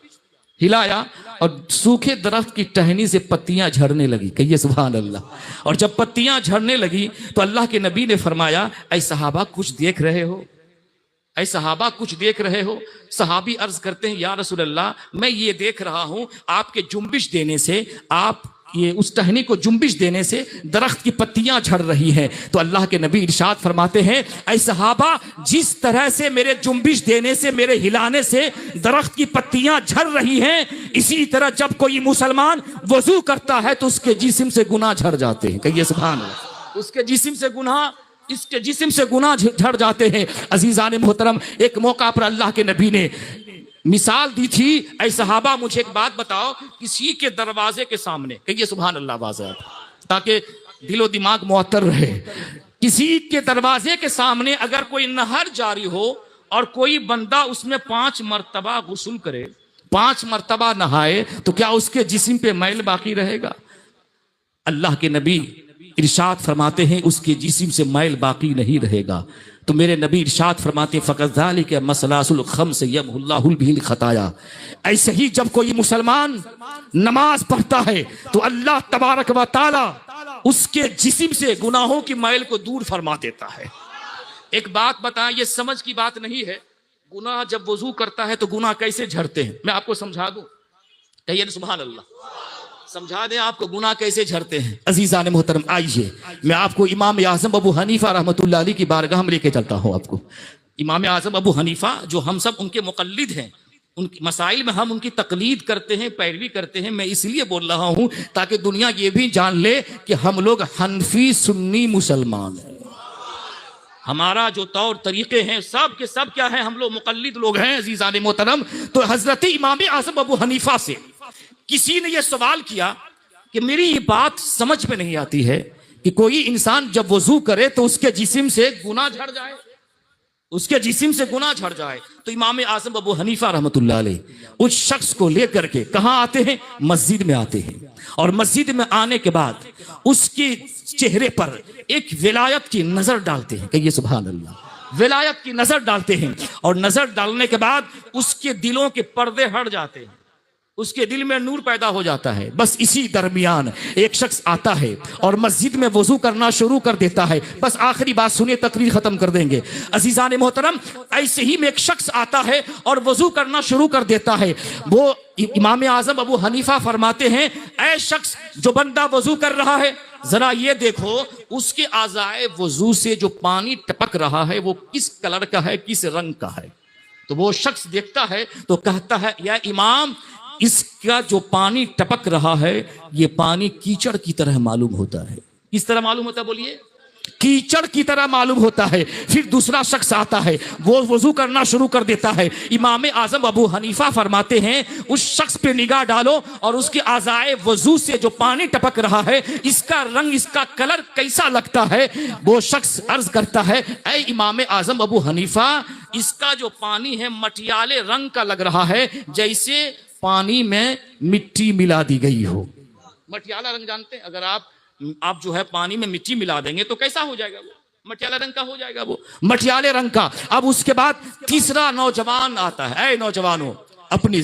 हिलाया, और सूखे दरख्त की टहनी से पत्तियां झड़ने लगी। कहिए सुभान अल्लाह। और जब पत्तियां झड़ने लगी तो अल्लाह के नबी ने फरमाया, ऐ सहाबा कुछ देख रहे हो, ऐ सहाबा कुछ देख रहे हो। सहाबी अर्ज करते हैं, या रसूल अल्लाह, मैं ये देख रहा हूं आपके जुम्बिश देने से, आप ये उस टहनी को जुम्बिश देने से दरख्त की पत्तियां झड़ रही हैं। तो अल्लाह के नबी इरशाद फरमाते हैं, ऐ सहाबा, जिस तरह से मेरे जुम्बिश देने से, मेरे हिलाने से दरख्त की पत्तियां झड़ रही हैं, इसी तरह जब कोई मुसलमान वजू करता है तो उसके जिस्म से गुनाह झड़ जाते हैं। कहिए सुभान अल्लाह। उसके जिस्म से गुनाह, इसके जिस्म से गुनाह झड़ जाते हैं। अजीजान मोहतरम, एक मौका पर अल्लाह के नबी ने मिसाल दी थी, ऐ सहाबा मुझे एक बात बताओ, किसी के दरवाजे के सामने, कहिए सुभान अल्लाह बाज़ात, ताकि दिलो दिमाग मुअत्तर रहे, किसी के दरवाजे के सामने अगर कोई नहर जारी हो और कोई बंदा उसमें 5 मरतबा गुस्ल करे, 5 मरतबा नहाए, तो क्या उसके जिस्म पे मैल बाकी रहेगा? अल्लाह के नबी इरशाद फरमाते हैं, उसके जिस्म से मैल बाकी नहीं रहेगा। तो मेरे नबी इरशाद फरमाते हैं, फ़क़ज़ालिक मसलासुल खम्स यमहुल्लाहु बिहिल खताया। ऐसे ही जब कोई मुसलमान नमाज पढ़ता है तो अल्लाह तबारक व तआला उसके जिस्म से गुनाहों की मैल को दूर फरमा देता है। एक बात बताएं, ये समझ की बात नहीं है, गुनाह जब वजू करता है तो गुनाह कैसे झड़ते हैं, मैं आपको समझा दूं। कहिए सुभान अल्लाह। समझा दें आपको गुनाह कैसे झड़ते हैं। अजीज़ान मोहतरम, आइए मैं आपको इमाम आज़म अबू हनीफा रहमतुल्लाह अलैह की बारगाह में लेके चलता हूँ। आपको इमाम आज़म अबू हनीफा, जो हम सब उनके मुक़ल्लिद हैं, उनकी मसाइल में हम उनकी तकलीद करते हैं, पैरवी करते हैं। मैं इसलिए बोल रहा हूँ ताकि दुनिया ये भी जान ले कि हम लोग हनफी सुन्नी मुसलमान हैं। हमारा जो तौर तरीके हैं सब के सब क्या है, हम लोग मुक़ल्लिद लोग हैं। अजीज़ान मोहतरम, तो हज़रत इमाम आज़म अबू हनीफा से किसी ने यह सवाल किया कि मेरी ये बात समझ में नहीं आती है कि कोई इंसान जब वजू करे तो उसके जिस्म से गुनाह झड़ जाए, उसके जिस्म से गुनाह झड़ जाए। तो इमाम आज़म अबू हनीफा रहमतुल्लाह अलैह उस शख्स को लेकर के कहाँ आते हैं, मस्जिद में आते हैं। और मस्जिद में आने के बाद उसके चेहरे पर एक विलायत की नजर डालते हैं। कहिए सुभान अल्लाह। विलायत की नजर डालते हैं, और नजर डालने के बाद उसके दिलों के पर्दे हट जाते हैं, उसके दिल में नूर पैदा हो जाता है। बस इसी दरमियान एक शख्स आता है और मस्जिद में वजू करना शुरू कर देता है। बस आखिरी बात सुनिए, तकरीर खत्म कर देंगे। अजीज़ान मोहतरम, ऐसे ही में एक शख्स आता है और वजू करना शुरू कर देता है। वो इमाम आज़म अबू हनीफा फरमाते हैं, ऐ शख्स जो बंदा वजू कर रहा है, जरा ये देखो उसके आज़ाए वजू से जो पानी टपक रहा है वो किस कलर का है, किस रंग का है। तो वो शख्स देखता है तो कहता है या इमाम, इसका जो पानी टपक रहा है ये पानी कीचड़ की तरह मालूम होता है। किस तरह मालूम होता है बोलिए? कीचड़ की तरह मालूम होता है। फिर दूसरा शख्स आता है, वो वजू करना शुरू कर देता है। इमाम आजम अबू हनीफा फरमाते हैं उस शख्स पे निगाह डालो और उसके आज़ाए वजू से जो पानी टपक रहा है इसका रंग, इसका कलर कैसा लगता है। वो शख्स अर्ज करता है ऐ इमाम आजम अबू हनीफा, इसका जो पानी है मटियाले रंग का लग रहा है, जैसे पानी में मिट्टी मिला दी गई हो। मटियाला रंग जानते हैं? अगर आप जो है पानी में मिट्टी मिला देंगे तो कैसा हो जाएगा? वो मटियाला रंग का हो जाएगा, वो मटियाले रंग का। अब उसके बाद तीसरा नौजवान आता है। ऐ नौजवानों, अपनी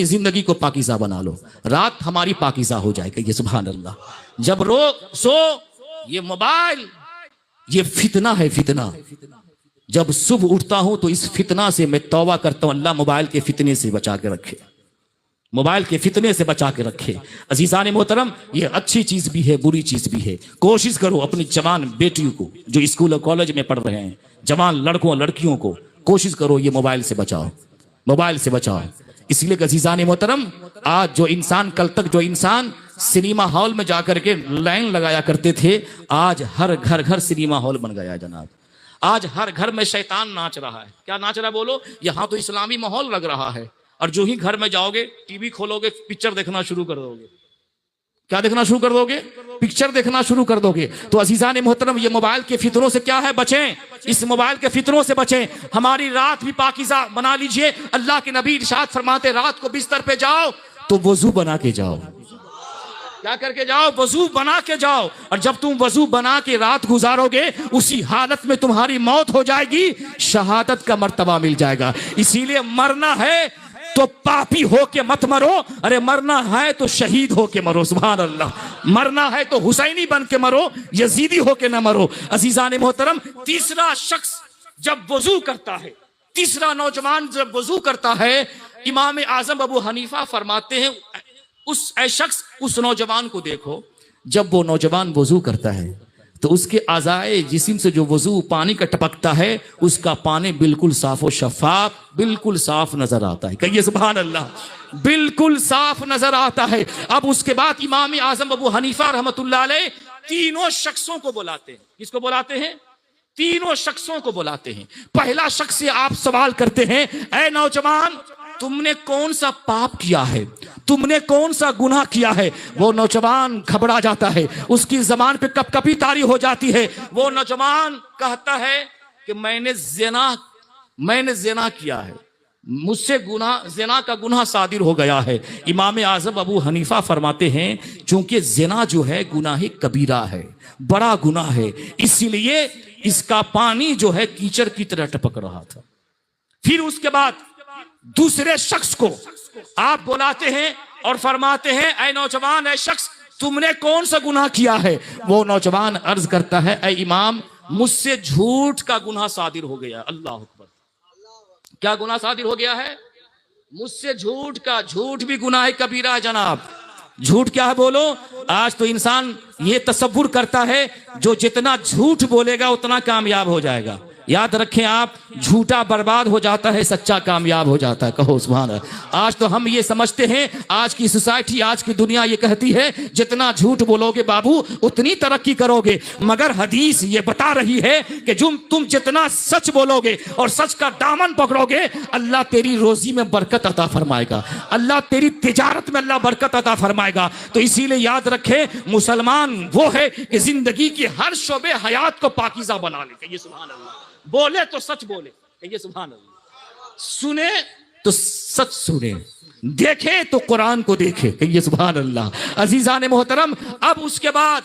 जिंदगी को पाकीज़ा बना लो। रात हमारी पाकीज़ा हो जाएगी। ये सुभान अल्लाह। जब सो ये मोबाइल, ये फितना है, फितना। जब सुबह उठता हूं तो इस फितना से मैं तौबा करता हूं, अल्लाह मोबाइल के फितने से बचा के रखे, मोबाइल के फितने से बचा के रखे। अजीजान मोहतरम, ये अच्छी चीज भी है, बुरी चीज भी है। कोशिश करो अपनी जवान बेटियों को जो स्कूल और कॉलेज में पढ़ रहे हैं, जवान लड़कों लड़कियों को कोशिश करो ये मोबाइल से बचाओ, मोबाइल से बचाओ। इसलिए अजीजान मोहतरम, आज जो इंसान, कल तक जो इंसान सिनेमा हॉल में जाकर के लाइन लगाया करते थे, आज हर घर सिनेमा हॉल बन गया जनाब। आज हर घर में शैतान नाच रहा है। क्या नाच रहा है बोलो? यहां तो इस्लामी माहौल लग रहा है, और जो ही घर में जाओगे टीवी खोलोगे पिक्चर देखना शुरू कर दोगे। क्या देखना शुरू कर दोगे? पिक्चर देखना शुरू कर दोगे। तो अजीजान मोहतरम, ये मोबाइल के फितरों से क्या है, बचें। इस मोबाइल के फितरों से बचें। हमारी रात भी पाकीज़ा बना लीजिए। अल्लाह के नबी इरशाद फरमाते रात को बिस्तर पे जाओ तो वजू बना के जाओ। क्या करके जाओ? वजू बना के जाओ। और जब तुम वजू बना के रात गुजारोगे उसी हालत में तुम्हारी मौत हो जाएगी, शहादत का मर्तबा मिल जाएगा। इसीलिए मरना है तो पापी हो के मत मरो, अरे मरना है तो शहीद हो के मरो। सुभान अल्लाह। मरना है तो हुसैनी बन के मरो, यजीदी हो के ना मरो। अजीजान मोहतरम, तीसरा शख्स जब वजू करता है, तीसरा नौजवान जब वजू करता है, इमाम आजम अबू हनीफा फरमाते हैं उस शख्स, उस नौजवान को देखो, जब वो नौजवान वजू करता है तो उसके आज़ाए जिस्म से जो वजू पानी का टपकता है, उसका पानी बिल्कुल साफ और शफाफ, बिल्कुल साफ नजर आता है। कहिए सुभान अल्लाह। बिल्कुल साफ नजर आता है। अब उसके बाद इमाम आजम अबू हनीफा रहमतुल्लाह अलैह तीनों शख्सों को बुलाते हैं। किसको बुलाते हैं? तीनों शख्सों को बुलाते हैं। पहला शख्स से आप सवाल करते हैं, ऐ नौजवान, तुमने कौन सा पाप किया है, तुमने कौन सा गुनाह किया है? वो नौजवान घबरा जाता है, उसकी जबान पे कपकपी तारी हो जाती है। वो नौजवान कहता है कि मैंने जिना किया है, मुझसे जिना का गुनाह सादिर हो गया है। इमाम आजम अबू हनीफा फरमाते हैं चूंकि जिना जो है गुनाह कबीरा है, बड़ा गुनाह है, इसीलिए इसका पानी जो है कीचड़ की तरह टपक रहा था। फिर उसके बाद दूसरे शख्स को आप बुलाते हैं और फरमाते हैं, ऐ नौजवान, ऐ शख्स, तुमने कौन सा गुनाह किया है? वो नौजवान अर्ज करता है, ऐ इमाम, मुझसे झूठ का गुनाह सादिर हो गया। अल्लाह अकबर। क्या गुनाह सादिर हो गया है? मुझसे झूठ का। झूठ भी गुनाह है कबीरा है जनाब। झूठ क्या है बोलो? आज तो इंसान ये तसव्वुर करता है जो जितना झूठ बोलेगा उतना कामयाब हो जाएगा। याद रखें आप, झूठा बर्बाद हो जाता है, सच्चा कामयाब हो जाता है। कहो सुभान अल्लाह। आज तो हम ये समझते हैं, आज की सोसाइटी, आज की दुनिया ये कहती है जितना झूठ बोलोगे बाबू उतनी तरक्की करोगे। मगर हदीस ये बता रही है कि तुम जितना सच बोलोगे और सच का दामन पकड़ोगे, अल्लाह तेरी रोजी में बरकत अता फरमाएगा, अल्लाह तेरी तिजारत में अल्लाह बरकत अता फरमाएगा। तो इसीलिए याद रखे, मुसलमान वो है कि जिंदगी की हर शोबे हयात को पाकीज़ा बना ले। ये सुभान अल्लाह। बोले तो सच बोले, ये सुभान अल्लाह। सुने तो सच सुने, देखे तो कुरान को देखे, ये सुभान अल्लाह। अजीजान मोहतरम, अब उसके बाद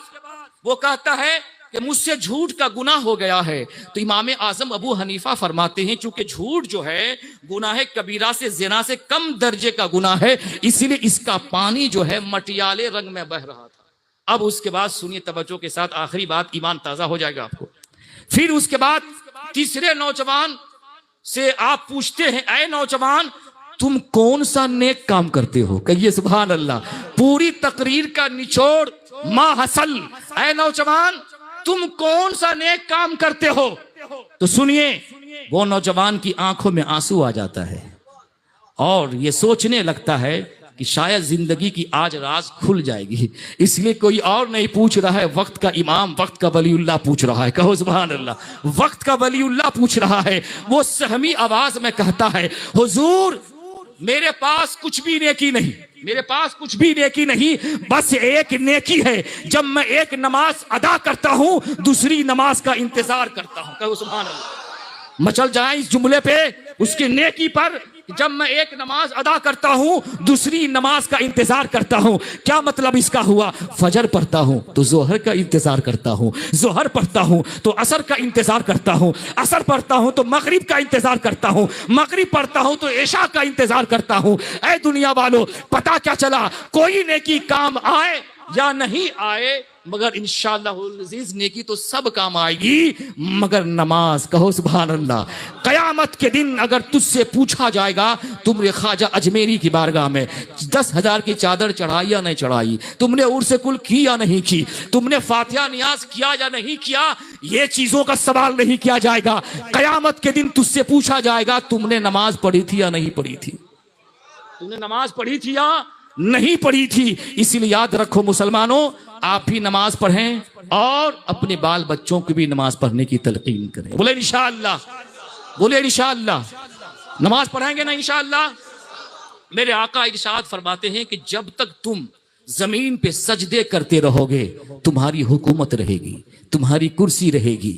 वो कहता है कि मुझसे झूठ का गुनाह हो गया है। तो इमाम आजम अबू हनीफा फरमाते हैं चूंकि झूठ जो है गुनाह कबीरा से, जिना से कम दर्जे का गुनाह है, इसीलिए इसका पानी जो है मटियाले रंग में बह रहा था। अब उसके बाद सुनिए तवज्जो के साथ, आखिरी बात, ईमान ताजा हो जाएगा आपको। फिर उसके बाद तीसरे नौजवान से आप पूछते हैं, ऐ नौजवान, तुम कौन सा नेक काम करते हो? कहिए सुभान अल्लाह। पूरी तकरीर का निचोड़ मा हसल, ऐ नौजवान तुम कौन सा नेक काम करते हो? तो सुनिए, वो नौजवान की आंखों में आंसू आ जाता है और ये सोचने लगता है कि शायद जिंदगी की आज राज खुल जाएगी। इसलिए कोई और नहीं पूछ रहा है, वक्त का इमाम, वक्त का वलीउल्लाह पूछ रहा है। कहो सुभान अल्लाह। वक्त का वलीउल्लाह पूछ रहा है। वो सहमी आवाज में कहता है, हुजूर मेरे पास कुछ भी नेकी नहीं, मेरे पास कुछ भी नेकी नहीं, बस एक नेकी है, जब मैं एक नमाज अदा करता हूं दूसरी नमाज का इंतजार करता हूं। कहो सुभान अल्लाह। मचल जाए इस जुमले पे, उसकी नेकी पर, जब मैं एक नमाज अदा करता हूं दूसरी नमाज का इंतजार करता हूं। क्या मतलब इसका हुआ? फजर पढ़ता हूं तो जोहर का इंतजार करता हूं, जोहर पढ़ता हूं तो असर का इंतजार करता हूं, असर पढ़ता हूं तो मगरिब का इंतजार करता हूं, मगरिब पढ़ता हूं तो इशा का इंतजार करता हूं। ऐ दुनिया वालों, पता क्या चला? कोई नेकी काम आए या नहीं आए, मगर इंशाअल्लाहुल अज़ीज़ नेकी तो सब काम आएगी, मगर नमाज। कहो सुभान अल्लाह। कयामत के दिन अगर तुझसे पूछा जाएगा, तुमने ख्वाजा अजमेरी की बारगाह में 10,000 की चादर चढ़ाई या नहीं चढ़ाई, तुमने उर्स कुल की या नहीं की, तुमने फातिहा नियाज किया या नहीं किया, ये चीजों का सवाल नहीं किया जाएगा। कयामत के दिन तुझसे पूछा जाएगा, तुमने नमाज पढ़ी थी या नहीं पढ़ी थी, तुमने नमाज पढ़ी थी या नहीं पढ़ी थी। इसीलिए याद रखो मुसलमानों, आप भी नमाज पढ़ें और अपने बाल बच्चों को भी नमाज पढ़ने की तलकीन करें। बोले इंशाअल्लाह, बोले इंशाअल्लाह। नमाज पढ़ेंगे ना इंशाअल्लाह। मेरे आका इरशाद फरमाते हैं कि जब तक तुम जमीन पे सजदे करते रहोगे तुम्हारी हुकूमत रहेगी, तुम्हारी कुर्सी रहेगी।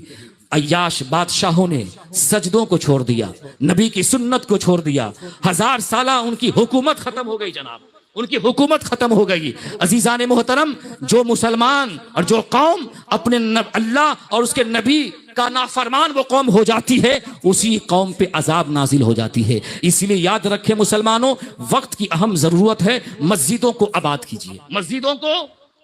अय्याश बादशाहों ने सजदों को छोड़ दिया, नबी की सुन्नत को छोड़ दिया, 1000 साल उनकी हुकूमत खत्म हो गई जनाब, उनकी हुकूमत खत्म हो गई। अजीजान मोहतरम, जो मुसलमान और जो कौम अपने अल्लाह और उसके नबी का नाफरमान वो कौम हो जाती है, उसी कौम पे अजाब नाजिल हो जाती है। इसलिए याद रखें मुसलमानों, वक्त की अहम जरूरत है। मस्जिदों को आबाद कीजिए, मस्जिदों को,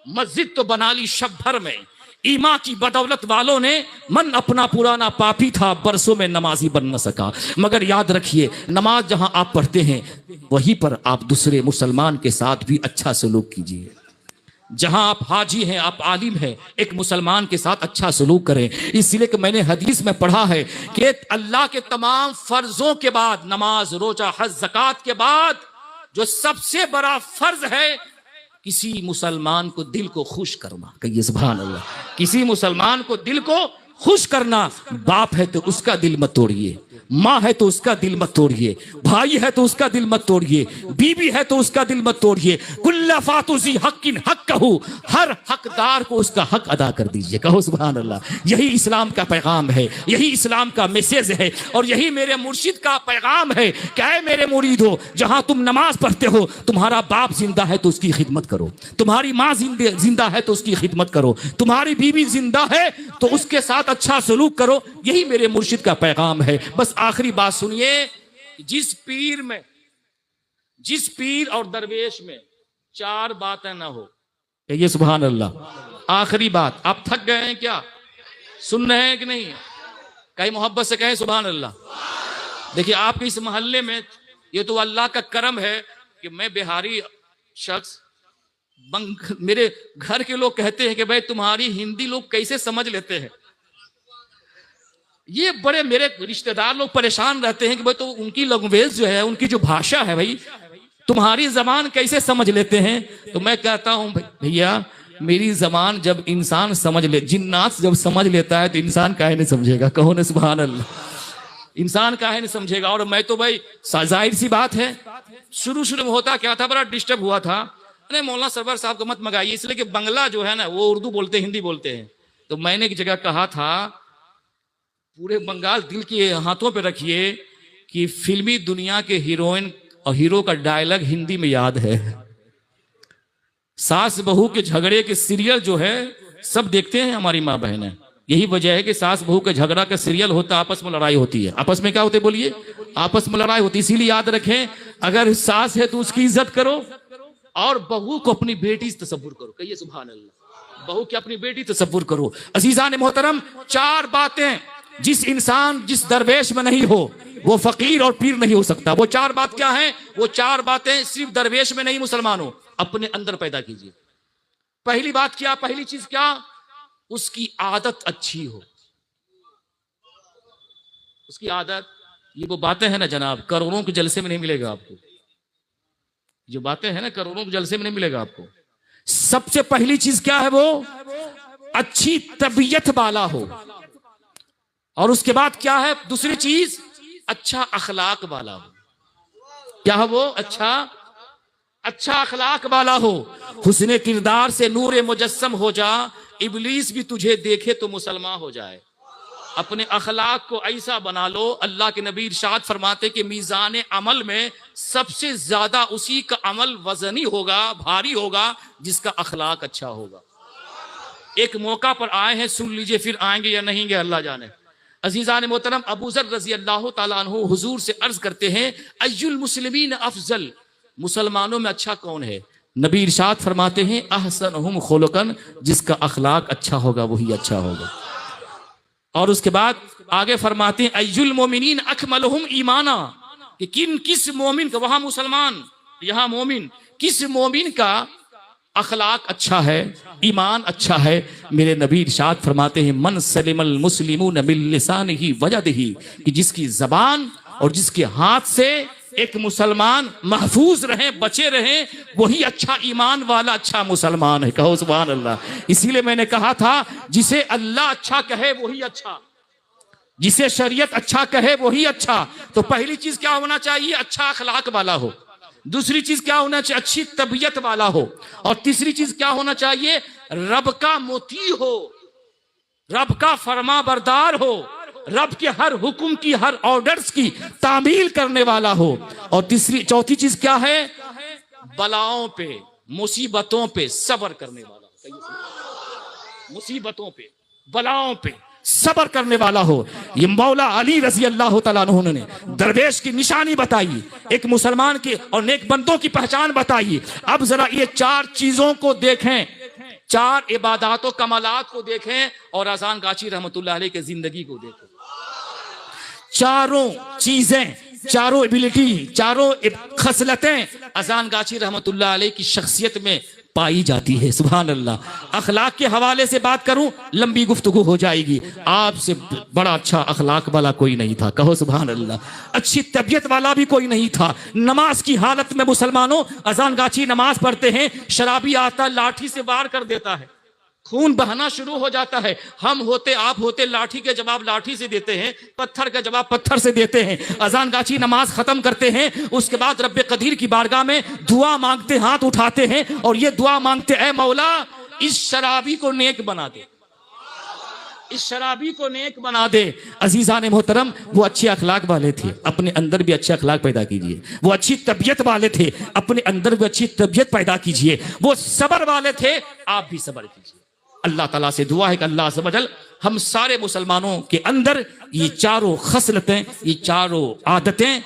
मस्जिद तो बना ली शब भर में, ईमा की बदौलत वालों ने, मन अपना पुराना पापी था, बरसों में नमाजी बन न सका। मगर याद रखिए, नमाज जहां आप पढ़ते हैं वहीं पर आप दूसरे मुसलमान के साथ भी अच्छा सलूक कीजिए। जहां आप हाजी हैं, आप आलिम हैं, एक मुसलमान के साथ अच्छा सलूक करें। इसलिए कि मैंने हदीस में पढ़ा है कि अल्लाह के तमाम फर्जों के बाद, नमाज, रोजा, हज, ज़कात के बाद जो सबसे बड़ा फर्ज है, किसी मुसलमान को दिल को खुश करना। कहिए सुभान अल्लाह। किसी मुसलमान को दिल को खुश करना। बाप है तो उसका दिल मत तोड़िए, माँ है तो उसका दिल मत तोड़िए, भाई है तो उसका दिल मत तोड़िए, बीबी है तो उसका दिल मत तोड़िए। कुल्ला फातुजी हक्किन हक कहू, हर हकदार को उसका हक अदा कर दीजिए। कहो सुभान अल्लाह। यही इस्लाम का पैगाम है, यही इस्लाम का मैसेज है और यही मेरे मुर्शिद का पैगाम है। क्या है मेरे मुरीदो, जहां तुम नमाज पढ़ते हो, तुम्हारा बाप जिंदा है तो उसकी खिदमत करो, तुम्हारी माँ जिंदा है तो उसकी खिदमत करो, तुम्हारी बीवी जिंदा है तो उसके साथ अच्छा सलूक करो। यही मेरे मुर्शिद का पैगाम है। बस आखिरी बात सुनिए, जिस पीर और दरवेश में 4 बातें ना हो, ये सुभान अल्लाह। आखिरी बात, आप थक गए हैं क्या? सुन रहे हैं कि नहीं? कहीं मोहब्बत से कहें सुभान अल्लाह। देखिए, आपके इस मोहल्ले में ये तो अल्लाह का करम है कि मैं बिहारी शख्स, मेरे घर के लोग कहते हैं कि भाई तुम्हारी हिंदी लोग कैसे समझ लेते हैं। ये बड़े मेरे रिश्तेदार लोग परेशान रहते हैं कि भाई तो उनकी लैंग्वेज जो है, उनकी जो भाषा है, भाई तुम्हारी जबान कैसे समझ लेते हैं। तो मैं कहता हूं भैया, मेरी जबान जब इंसान समझ ले, जिन्नात जब समझ लेता है तो इंसान काहे नहीं समझेगा। कहो ना सुभान अल्लाह। इंसान काहे नहीं समझेगा। और मैं तो भाई जाहिर सी बात है, शुरू में होता क्या था, बड़ा डिस्टर्ब हुआ था। अरे मौलाना सरवर साहब को मत मंगाइए, इसलिए कि बंगला जो है ना वो उर्दू बोलते, हिंदी बोलते हैं। तो मैंने एक जगह कहा था, पूरे बंगाल दिल के हाथों पे रखिए कि फिल्मी दुनिया के हीरोइन और हीरो का डायलॉग हिंदी में याद है। सास बहू के झगड़े के सीरियल जो है सब देखते हैं हमारी माँ बहनें। यही वजह है कि सास बहू के झगड़ा का सीरियल होता, आपस में लड़ाई होती है। आपस में क्या होते बोलिए? आपस में लड़ाई होती। इसीलिए याद रखें, अगर सास है तो उसकी इज्जत करो और बहू को अपनी बेटी से तसव्वुर करो। कहिए सुभान अल्लाह। बहू की अपनी बेटी तसव्वुर करो। अजीजान मोहतरम, 4 बातें जिस इंसान जिस दरवेश में नहीं हो वो फकीर और पीर नहीं हो सकता। वो चार बात क्या है? वो चार बातें सिर्फ दरवेश में नहीं, मुसलमानों अपने अंदर पैदा कीजिए। पहली बात क्या? पहली चीज क्या? उसकी आदत अच्छी हो। उसकी आदत, ये वो बातें हैं ना जनाब, करोड़ों के जलसे में नहीं मिलेगा आपको। जो बातें हैं ना करोड़ों के जलसे में नहीं मिलेगा आपको। सबसे पहली चीज क्या है? वो अच्छी तबीयत वाला हो। और उसके बाद क्या है दूसरी चीज? अच्छा अखलाक वाला हो। क्या है वो? अच्छा अखलाक वाला हो। हुस्ने किरदार से नूरे मुजस्सम हो जा, इब्लीस भी तुझे देखे तो मुसलमान हो जाए। अपने अखलाक को ऐसा बना लो। अल्लाह के नबी इरशाद फरमाते कि मीज़ान अमल में सबसे ज्यादा उसी का अमल वजनी होगा, भारी होगा, जिसका अखलाक अच्छा होगा। एक मौका पर आए हैं, सुन लीजिए, फिर आएंगे या नहीं गए अल्लाह जाने। अजीज़ान मोहतरम, अबू ज़र रज़ी अल्लाह ताला अन्हु हुजूर से अर्ज करते हैं, अय्युल मुस्लिमीन अफजल, मुसलमानों में अच्छा कौन है? नबी इरशाद फरमाते हैं, अहसनुहुम खुलुकन, जिसका अखलाक अच्छा होगा वही अच्छा होगा। और उसके बाद आगे फरमाते हैं, अय्युल मोमिनीन अकमलहुम ईमाना, कि किस मोमिन का, वहां मुसलमान यहां मोमिन, किस मोमिन का अखलाक अच्छा है, ईमान अच्छा है? मेरे नबी इरशाद फरमाते हैं, मन सलिमल मुस्लिमून मिन लिसानिही वयदिही, कि जिसकी जबान और जिसके हाथ से एक मुसलमान महफूज रहे, बचे रहे, वही अच्छा ईमान वाला अच्छा मुसलमान है। कहो सुभान अल्लाह। इसीलिए मैंने कहा था, जिसे अल्लाह अच्छा कहे वही अच्छा, जिसे शरीयत अच्छा कहे वही अच्छा। तो पहली चीज क्या होना चाहिए? अच्छा अखलाक वाला हो। दूसरी चीज क्या होना चाहिए? अच्छी तबीयत वाला हो। और तीसरी चीज क्या होना चाहिए? रब का मोती हो, रब का फरमा बरदार हो, रब के हर हुक्म की, हर ऑर्डर्स की तामील करने वाला हो। और चौथी चीज क्या है? बलाओं पे, मुसीबतों पे सब्र करने वाला। मुसीबतों पे, बलाओं पे सब्र करने वाला हो। ये मौला अली रजी अल्लाह तआला अन्हु ने दरवेश की निशानी बताई, एक मुसलमान की और नेक बंदों की पहचान बताई। अब जरा ये चार चीजों को देखें, चार इबादतों कमालात को देखें और अजान गाची रहमतुल्लाह अलैह के जिंदगी को देखें। चारों चीजें, चारों एबिलिटी, चारों खसलतें अजान गाची रहमतुल्लाह अलैह की शख्सियत में पाई जाती है। सुभान अल्लाह। अखलाक के हवाले से बात करूं, लंबी गुफ्तगू हो जाएगी। आपसे बड़ा अच्छा अखलाक वाला कोई नहीं था। कहो सुभान अल्लाह। अच्छी तबीयत वाला भी कोई नहीं था। नमाज की हालत में मुसलमानों अजान गाची नमाज पढ़ते हैं, शराबी आता लाठी से वार कर देता है, खून बहना शुरू हो जाता है। हम होते, आप होते, लाठी के जवाब लाठी से देते हैं, पत्थर का जवाब पत्थर से देते हैं। अजान गाची नमाज खत्म करते हैं, उसके बाद रब्बे कदीर की बारगाह में दुआ मांगते, हाथ उठाते हैं और ये दुआ मांगते, ऐ मौला इस शराबी को नेक बना दे, इस शराबी को नेक बना दे। अजीजान मोहतरम, वो अच्छे अखलाक वाले थे, अपने अंदर भी अच्छे अखलाक पैदा कीजिए। वो अच्छी तबीयत वाले थे, अपने अंदर भी अच्छी तबीयत पैदा कीजिए। वो सब्र वाले थे, आप भी सब्र कीजिए। अल्लाह ताला से दुआ है कि अल्लाह अज़्ज़ व जल हम सारे मुसलमानों के अंदर ये चारों खसलतें, ये चारों आदतें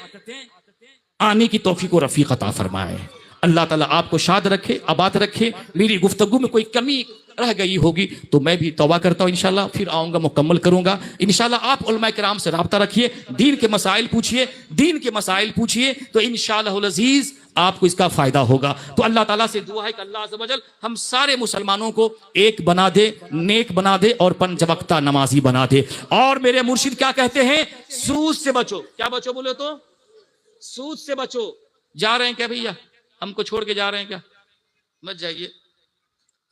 आने की तौफीक और रफ़ीक अता फरमाए। अल्लाह ताला आपको शाद रखे, आबाद रखे। मेरी गुफ्तगू में कोई कमी रह गई होगी तो मैं भी तौबा करता हूँ, इंशाल्लाह फिर आऊँगा, मुकम्मल करूँगा इंशाल्लाह। आप उलमा किराम से राब्ता रखिए, दीन के मसाइल पूछिए, दीन के मसाइल पूछिए, तो इंशाअल्लाहुल अज़ीज़ आपको इसका फायदा होगा। तो अल्लाह ताला से दुआ है कि अल्लाह अज़्ज़ व जल हम सारे मुसलमानों को एक बना दे, नेक बना दे और पंचवक्ता नमाजी बना दे। और मेरे मुर्शिद क्या कहते हैं? सूद से बचो। क्या बचो बोले तो? सूद से बचो। जा रहे हैं क्या भैया? हमको छोड़ के जा रहे हैं क्या? मत जाइए।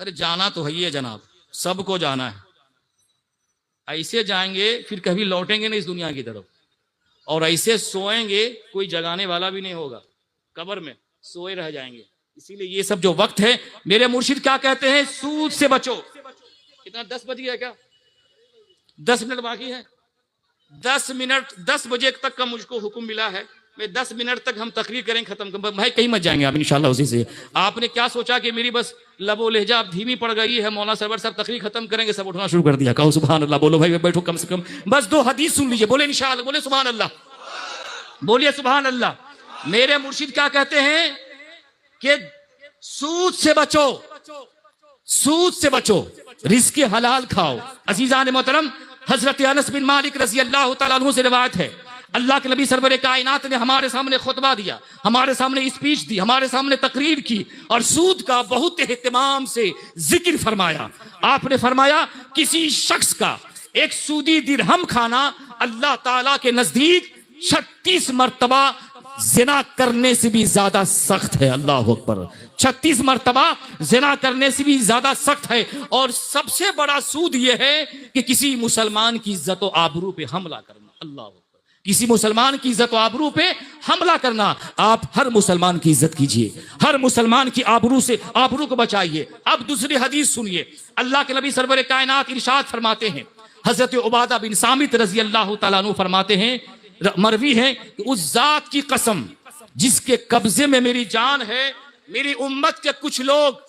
अरे जाना तो है ही है जनाब, सबको जाना है। ऐसे जाएंगे फिर कभी लौटेंगे नहीं इस दुनिया की तरफ, और ऐसे सोएंगे कोई जगाने वाला भी नहीं होगा, कब्र में सोए रह जाएंगे। इसीलिए ये सब जो वक्त है, मेरे मुर्शिद क्या कहते हैं? सूद से बचो। कितना 10 बज गया क्या? 10 मिनट बाकी है। 10 मिनट, 10 बजे तक का मुझको हुक्म मिला है, मैं 10 मिनट तक हम तकरीर करें, खत्म भाई कहीं मत जाएंगे आप इंशाल्लाह। उसी से आपने क्या सोचा कि मेरी बस लबो लहजा अब धीमी पड़ गई है, मौलाना सरवर साहब तकरीर खत्म करेंगे, सब उठना शुरू कर दिया। कहो सुभान अल्लाह। बोलो भाई बैठो, कम से कम बस 2 हदीस सुन लीजिए। बोले इंशाल्लाह, बोले सुभान अल्लाह, बोलिए सुभान अल्लाह। मेरे मुर्शिद क्या कहते हैं कि सूद से बचो, सूद से बचो, रिस्क हलाल खाओ। अजीजान मोहतरम, हजरत अनस बिन मालिक रजी अल्लाह तआला अन्हु से रिवायत है, अल्लाह के नबी सरवर कायनात ने हमारे सामने खुतबा दिया, हमारे सामने स्पीच दी, हमारे सामने तकरीर की और सूद का बहुत एहतमाम से जिक्र फरमाया। आपने फरमाया किसी शख्स का एक सूदी दिरहम खाना अल्लाह ताला के नजदीक 36 मरतबा जिना करने से भी ज्यादा सख्त है। अल्लाह अकबर, 36 मरतबा जिना करने से भी ज्यादा सख्त है। और सबसे बड़ा सूद यह है कि किसी मुसलमान की इज्जत और आबरू पे हमला करना। अल्लाह अकबर, किसी मुसलमान की इज्जत और आबरू पे हमला करना। आप हर मुसलमान की इज्जत कीजिए, हर मुसलमान की आबरू से आबरू को बचाइए। अब दूसरी हदीस सुनिए, अल्लाह के नबी सरवर कायनात इरशाद फरमाते हैं, हजरत उबादा बिन सामित रजी अल्लाह तआला अन्हु फरमाते हैं, मरवी है कि उस जात की कसम जिसके कब्जे में मेरी जान है, मेरी उम्मत के कुछ लोग,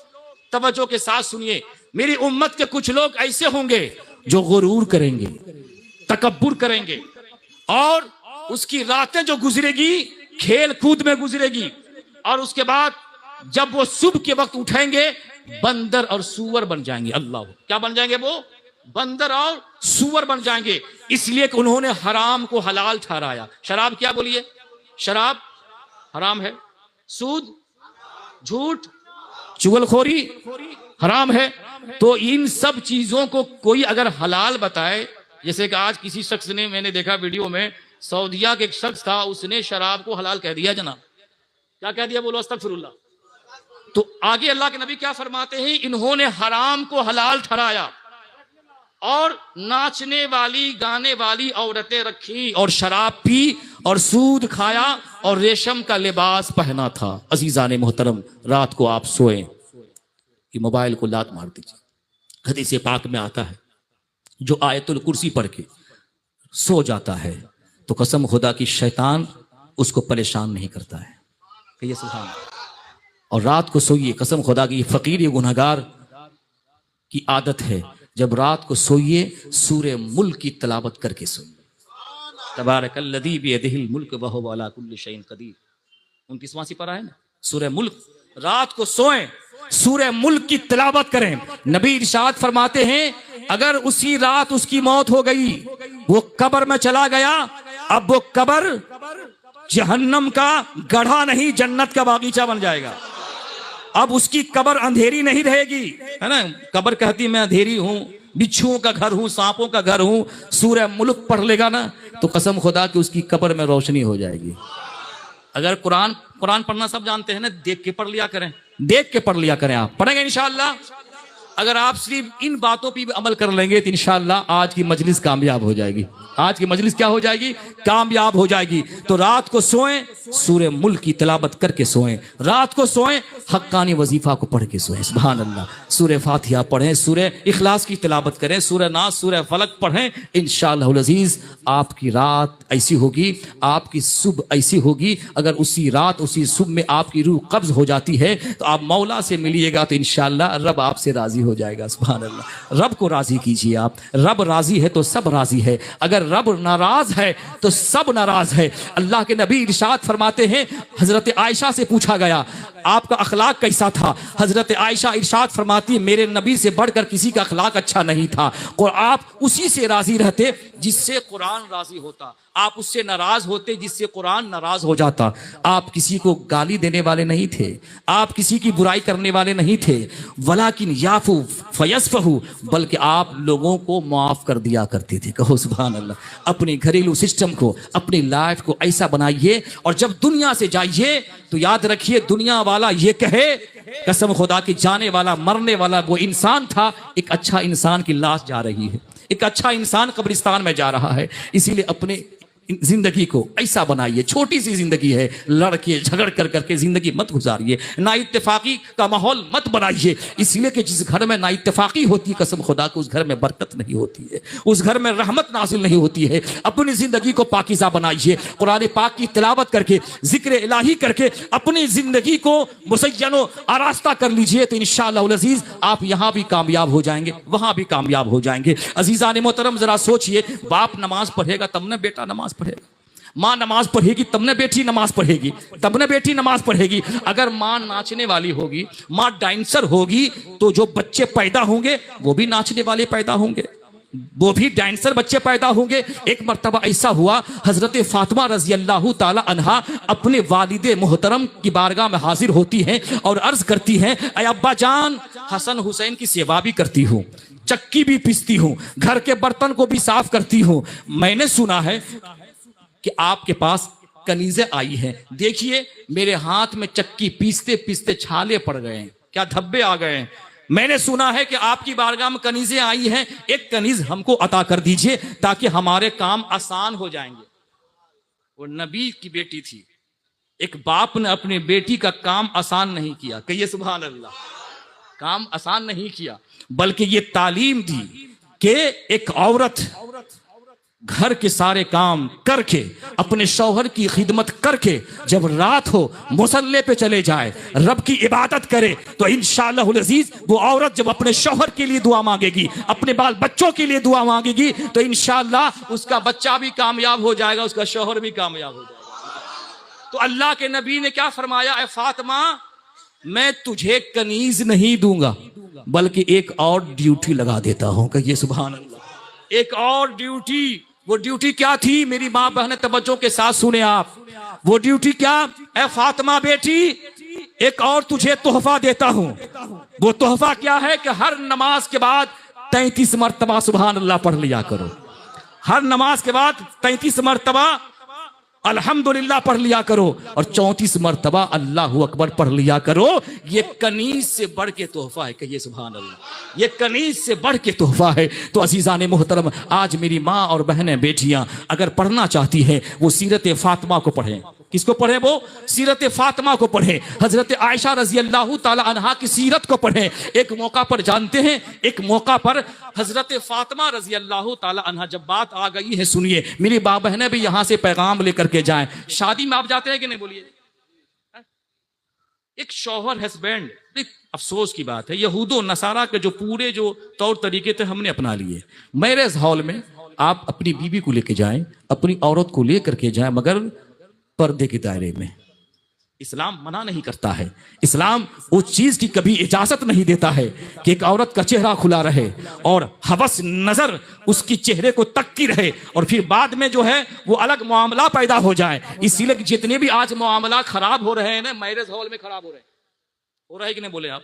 तवज्जो के साथ सुनिए, मेरी उम्मत के कुछ लोग ऐसे होंगे जो गुरूर करेंगे, तकब्बुर करेंगे और उसकी रातें जो गुजरेगी खेल कूद में गुजरेगी और उसके बाद जब वो सुबह के वक्त उठेंगे बंदर और सूअर बन जाएंगे। अल्लाह, क्या बन जाएंगे? वो बंदर और सूअर बन जाएंगे, इसलिए कि उन्होंने हराम को हलाल ठहराया। शराब क्या बोलिए? शराब हराम है, सूद, झूठ, चुगलखोरी हराम है। तो इन सब चीजों को कोई अगर हलाल बताए, जैसे कि आज किसी शख्स ने, मैंने देखा वीडियो में, सऊदिया के एक शख्स था, उसने शराब को हलाल कह दिया। जनाब क्या कह दिया? बोलो अस्तगफिरुल्लाह। तो आगे अल्लाह के नबी क्या फरमाते हैं, इन्होंने हराम को हलाल ठहराया और नाचने वाली गाने वाली औरतें रखी और शराब पी और सूद खाया और रेशम का लिबास पहना था। अजीजाने मोहतरम, रात को आप सोए कि मोबाइल को लात मार दीजिए। हदीस पाक में आता है, जो आयतुल कुर्सी पढ़ के सो जाता है तो कसम खुदा की शैतान उसको परेशान नहीं करता है। कहिए सुभान अल्लाह। और रात को सोइए, कसम खुदा की, फकीर या गुनहगार की आदत है, जब रात को सोइए सूरे मुल्क की तिलावत करके सोइए। तबारकल्लज़ी बियदिहिल मुल्क व हुवा अला कुल्लि शैइन क़दीर, 29वां सिपरा है ना, सूरे मुल्क। रात को सोएं, सूरे मुल्क की तिलावत करें। नबी इरशाद फरमाते हैं, अगर उसी रात उसकी मौत हो गई, वो कब्र में चला गया, अब वो कब्र जहन्नम का गढ़ा नहीं, जन्नत का बागीचा बन जाएगा। अब उसकी कब्र अंधेरी नहीं रहेगी, है ना। कब्र कहती मैं अंधेरी हूं, बिच्छुओं का घर हूं, सांपों का घर हूं। सूरह मुल्क पढ़ लेगा ना तो कसम खुदा कि उसकी कब्र में रोशनी हो जाएगी। अगर कुरान पढ़ना सब जानते हैं ना, देख के पढ़ लिया करें, देख के पढ़ लिया करें। आप पढ़ेंगे इंशाअल्लाह। अगर आप सिर्फ इन बातों पर अमल कर लेंगे तो इंशाअल्लाह आज की मजलिस कामयाब हो जाएगी। आज की मजलिस क्या हो जाएगी? कामयाब हो जाएगी। तो रात को सोएं, सूरे मुल्क की तिलावत करके सोएं। रात को सोएं, हक्कानी वजीफा को पढ़ के सोएं। सुभान अल्लाह। सूरे फातिहा पढ़ें, सूरे इखलास की तिलावत करें, सूरे नास, सूरे फलक पढ़ें। इंशाअल्लाह अज़ीज़ आपकी रात ऐसी होगी, आपकी सुबह ऐसी होगी। अगर उसी रात उसी सुबह में आपकी रूह कब्ज हो जाती है तो आप मौला से मिलिएगा तो इंशाअल्लाह रब आपसे राजी हो जाएगा। सुभान अल्लाह। रब को राजी कीजिए आप। रब राजी है तो सब राजी है, अगर रब नाराज है तो सब नाराज है। अल्लाह के नबी इरशाद फरमाते हैं, हजरत आयशा से पूछा गया आपका अखलाक कैसा था? हजरत आयशा इरशाद फरमाती है, मेरे नबी से बढ़कर किसी का अखलाक अच्छा नहीं था। और आप उसी से राजी रहते जिससे कुरान राजी होता, आप उससे नाराज होते जिससे कुरान नाराज हो जाता। आप किसी को गाली देने वाले नहीं थे, आप किसी की बुराई करने वाले नहीं थे। वलाकिन याफू फयस्फहू, बल्कि आप लोगों को माफ कर दिया करते थे। कहो सुभान अल्लाह। अपने घरेलू सिस्टम को, अपनी लाइफ को ऐसा बनाइए और जब दुनिया से जाइए तो याद रखिए, दुनिया वाला ये कहे कसम खुदा की जाने वाला मरने वाला वो इंसान था, एक अच्छा इंसान की लाश जा रही है, एक अच्छा इंसान कब्रिस्तान में जा रहा है। इसीलिए अपने जिंदगी को ऐसा बनाइए, छोटी सी जिंदगी है, लड़के झगड़ कर करके जिंदगी मत गुजारिए, ना इत्तेफाकी का माहौल मत बनाइए। इसलिए कि जिस घर में ना इत्तेफाकी होती है, कसम खुदा को उस घर में बरकत नहीं होती है, उस घर में रहमत नाजिल नहीं होती है। अपनी जिंदगी को पाकीज़ा बनाइए, कुरान पाक की तिलावत करके, जिक्र इलाही करके अपनी जिंदगी को मुसय्यनो आरास्ता कर लीजिए तो इंशाअल्लाह अज़ीज़ आप यहाँ भी कामयाब हो जाएंगे, वहाँ भी कामयाब हो जाएंगे। अजीज़ान मोहतरम, जरा सोचिए, बाप नमाज पढ़ेगा तब न बेटा नमाज पढ़ेगा, माँ नमाज पढ़ेगी तब न बेटी नमाज पढ़ेगी, तब न बेटी नमाज पढ़ेगी। अगर माँ नाचने वाली होगी, माँ डांसर होगी, तो जो बच्चे पैदा होंगे वो भी नाचने वाले पैदा होंगे। वो भी डांसर बच्चे पैदा होंगे। एक मर्तबा ऐसा हुआ, हजरत फातिमा रजी अल्लाह ताला अन्हा अपने वालिदे मोहतरम की बारगाह में हाजिर होती हैं और अर्ज करती हैं, ऐ अब्बा जान, हसन हुसैन की सेवा भी करती हूँ, चक्की भी पीसती हूँ, घर के बर्तन को भी साफ करती हूँ। मैंने सुना है कि आपके पास कनीज़ें आई हैं। देखिए मेरे हाथ में चक्की पीसते पीसते छाले पड़ गए हैं, क्या धब्बे आ गए हैं। मैंने सुना है कि आपकी बारगाह में कनीज़ें आई हैं, एक कनीज़ हमको अता कर दीजिए ताकि हमारे काम आसान हो जाएंगे। वो नबी की बेटी थी। एक बाप ने अपनी बेटी का काम आसान नहीं किया, कहिए सुभान अल्लाह। काम आसान नहीं किया, बल्कि ये तालीम दी कि एक औरत घर के सारे काम करके, अपने शौहर की खिदमत करके, जब रात हो मुसल्ले पे चले जाए, रब की इबादत करे, तो इंशाअल्लाह अज़ीज वो औरत जब अपने शौहर के लिए दुआ मांगेगी, अपने बाल बच्चों के लिए दुआ मांगेगी, तो इंशाअल्लाह उसका बच्चा भी कामयाब हो जाएगा, उसका शौहर भी कामयाब हो जाएगा। तो अल्लाह के नबी ने क्या फरमाया, ऐ फातिमा, मैं तुझे कनीज नहीं दूंगा, बल्कि एक और ड्यूटी लगा देता हूं। कहिए सुभान अल्लाह। एक और ड्यूटी। वो ड्यूटी क्या थी? मेरी माँ बहन तवज्जो के साथ सुने आप। वो ड्यूटी क्या? ऐ फातिमा बेटी, एक और तुझे तोहफा देता हूं। वो तोहफा क्या है कि हर नमाज के बाद 33 मरतबा सुभान अल्लाह पढ़ लिया करो। हर नमाज के बाद 33 मरतबा अल्हम्दुलिल्लाह पढ़ लिया करो और 34 मरतबा अल्लाहु अकबर पढ़ लिया करो। ये कनीज से बढ़ के तोहफा है, कहिए सुभान अल्लाह। ये कनीज से बढ़ के तोहफा है। तो अजीज़ान मोहतरम, आज मेरी माँ और बहनें बेटियां अगर पढ़ना चाहती हैं, वो सीरत फातिमा को पढ़ें। किसको पढ़े? वो सीरत फातिमा को पढ़े, हजरत आयशा रजी अल्लाह ताला अन्हा की सीरत को पढ़े। एक मौका पर जानते हैं, एक मौका पर हजरत फातिमा रजी अल्लाह ताला अन्हा, जब बात आ गई है सुनिए, मेरी माँ बहनें भी यहां से पैगाम लेकर के जाएं। शादी में आप जाते हैं कि नहीं? बोलिए। एक शौहर हस्बैंड, अफसोस की बात है, यहूदो नसारा के जो पूरे जो तौर तरीके थे हमने अपना लिए। मैरिज हॉल में आप अपनी बीवी को लेके जाएं, अपनी औरत को लेकर के जाएं, मगर पर्दे के दायरे में। इस्लाम मना नहीं करता है। इस्लाम उस चीज की कभी इजाजत नहीं देता है कि एक औरत का चेहरा खुला रहे और हवस नजर उसकी चेहरे को तकती रहे और फिर बाद में जो है वो अलग मामला पैदा हो जाए। इसीलिए जितने भी आज मामला खराब हो रहे हैं ना, मैरिज हॉल में खराब हो रहे हैं कि नहीं? बोले आप।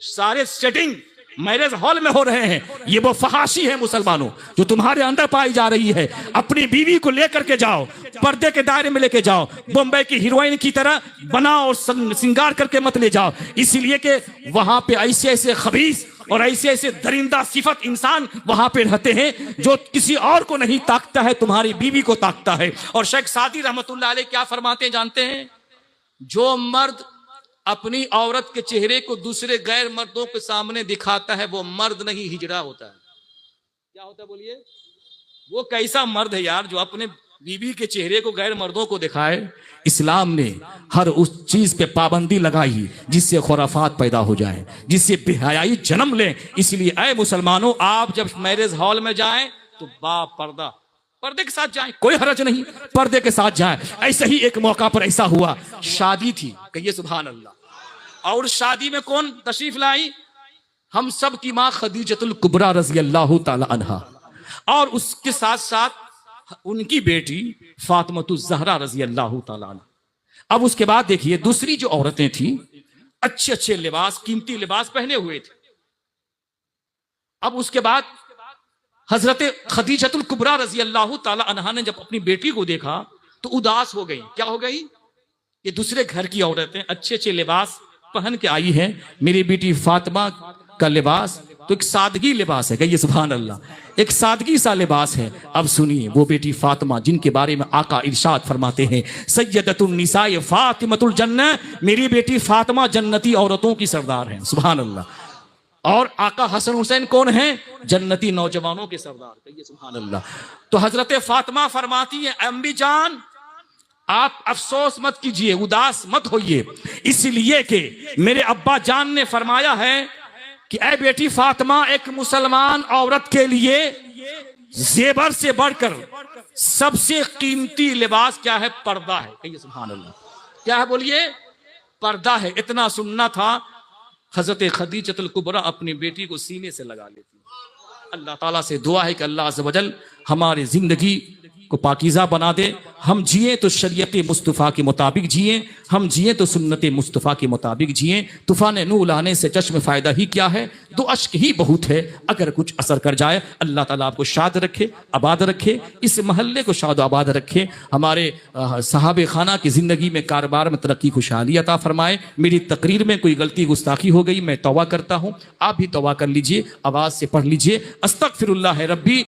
सारे सेटिंग मैरिज हॉल में हो रहे हैं। ये वो फहाशी है मुसलमानों जो तुम्हारे अंदर पाई जा रही है। अपनी बीवी को लेकर के जाओ, पर्दे के दायरे में लेके जाओ, बम्बई की हीरोइन की तरह बनाओ और श्रृंगार करके मत ले जाओ। इसीलिए कि वहां पे ऐसे ऐसे खबीस और ऐसे ऐसे दरिंदा सिफत इंसान वहां पे रहते हैं जो किसी और को नहीं ताकता है, तुम्हारी बीवी को ताकता है। और शेख सादी रहमतुल्लाह अलैह क्या फरमाते हैं जानते हैं? जो मर्द अपनी औरत के चेहरे को दूसरे गैर मर्दों के सामने दिखाता है, वो मर्द नहीं, हिजड़ा होता है। क्या होता है बोलिए? वो कैसा मर्द है यार जो अपने बीवी के चेहरे को गैर मर्दों को दिखाए? इस्लाम ने हर उस चीज पे पाबंदी लगाई जिससे खुराफात पैदा हो जाए, जिससे बेहयाई जन्म ले। इसलिए ऐ मुसलमानों, आप जब मैरिज हॉल में जाएं तो पर्दे के साथ जाएं, कोई हरज नहीं, पर्दे के साथ जाएं। ऐसे ही एक मौका पर ऐसा हुआ, शादी थी, कहिए सुभान अल्लाह। और शादी में कौन तशरीफ लाई? हम सब की माँ खदीजतुल कुबरा रजी अल्लाह ताला अन्हा और उसके साथ साथ उनकी बेटी फातिमतुज ज़हरा रजी अल्लाह ताला अन्हा। अब उसके बाद देखिए दूसरी जो औरतें थी, अच्छे अच्छे लिबास, कीमती लिबास पहने हुए थे। अब उसके बाद हजरत खदीजतुल कुबरा रजी अल्लाह ताला अन्हा ने जब अपनी बेटी को देखा तो उदास हो गई। क्या हो गई? ये दूसरे घर की औरतें अच्छे अच्छे लिबास पहन के आई हैं, मेरी बेटी फातिमा का लिबास तो एक सादगी लिबास है, कहिए सुभान अल्लाह, एक सादगी सा लिबास है। अब सुनिए वो बेटी फातिमा जिनके बारे में आका इरशाद फरमाते हैं, सय्यदतुन निसाए फातिमतुल जन्नह, मेरी बेटी फातिमा जन्नती औरतों की सरदार हैं, सुभान अल्लाह। और आका हसन हुसैन कौन है? जन्नती नौजवानों के सरदार, कहिए सुभान अल्लाह। तो हजरत फातिमा फरमाती है, अम्मी जान आप अफसोस मत कीजिए, उदास मत होइए, इसलिए कि मेरे अब्बा जान ने फरमाया है कि ऐ बेटी फातिमा, एक मुसलमान औरत के लिए जेबर से बढ़कर सबसे कीमती लिबास क्या है? पर्दा है, कहिए सुभान अल्लाह। क्या है बोलिए? पर्दा है। इतना सुनना था, हजरत खदीजतुल कुबरा अपनी बेटी को सीने से लगा लेती, अल्लाह ताला से दुआ है कि अल्लाह अज़्ज़ वजल हमारी ज़िंदगी को पाकीज़ा बना दे। हम जिए तो शरीयत मुस्तफ़ा के मुताबिक जिए, हम जिए तो सुन्नत मुस्तफ़ा के मुताबिक जिए। तूफ़ान नूह लाने से चश्म फ़ायदा ही क्या है, 2 अश्क ही बहुत है अगर कुछ असर कर जाए। अल्लाह ताला आपको शाद रखे, आबाद रखे, इस महल्ले को शाद आबाद रखे, हमारे साहब खाना की ज़िंदगी में कारोबार में तरक्की खुशहाली अता फरमाए। मेरी तकरीर में कोई गलती गुस्ताखी हो गई, मैं तौबा करता हूँ, आप भी तौबा कर लीजिए, आवाज़ से पढ़ लीजिए। अस्तगफिरुल्लाह रब्बी।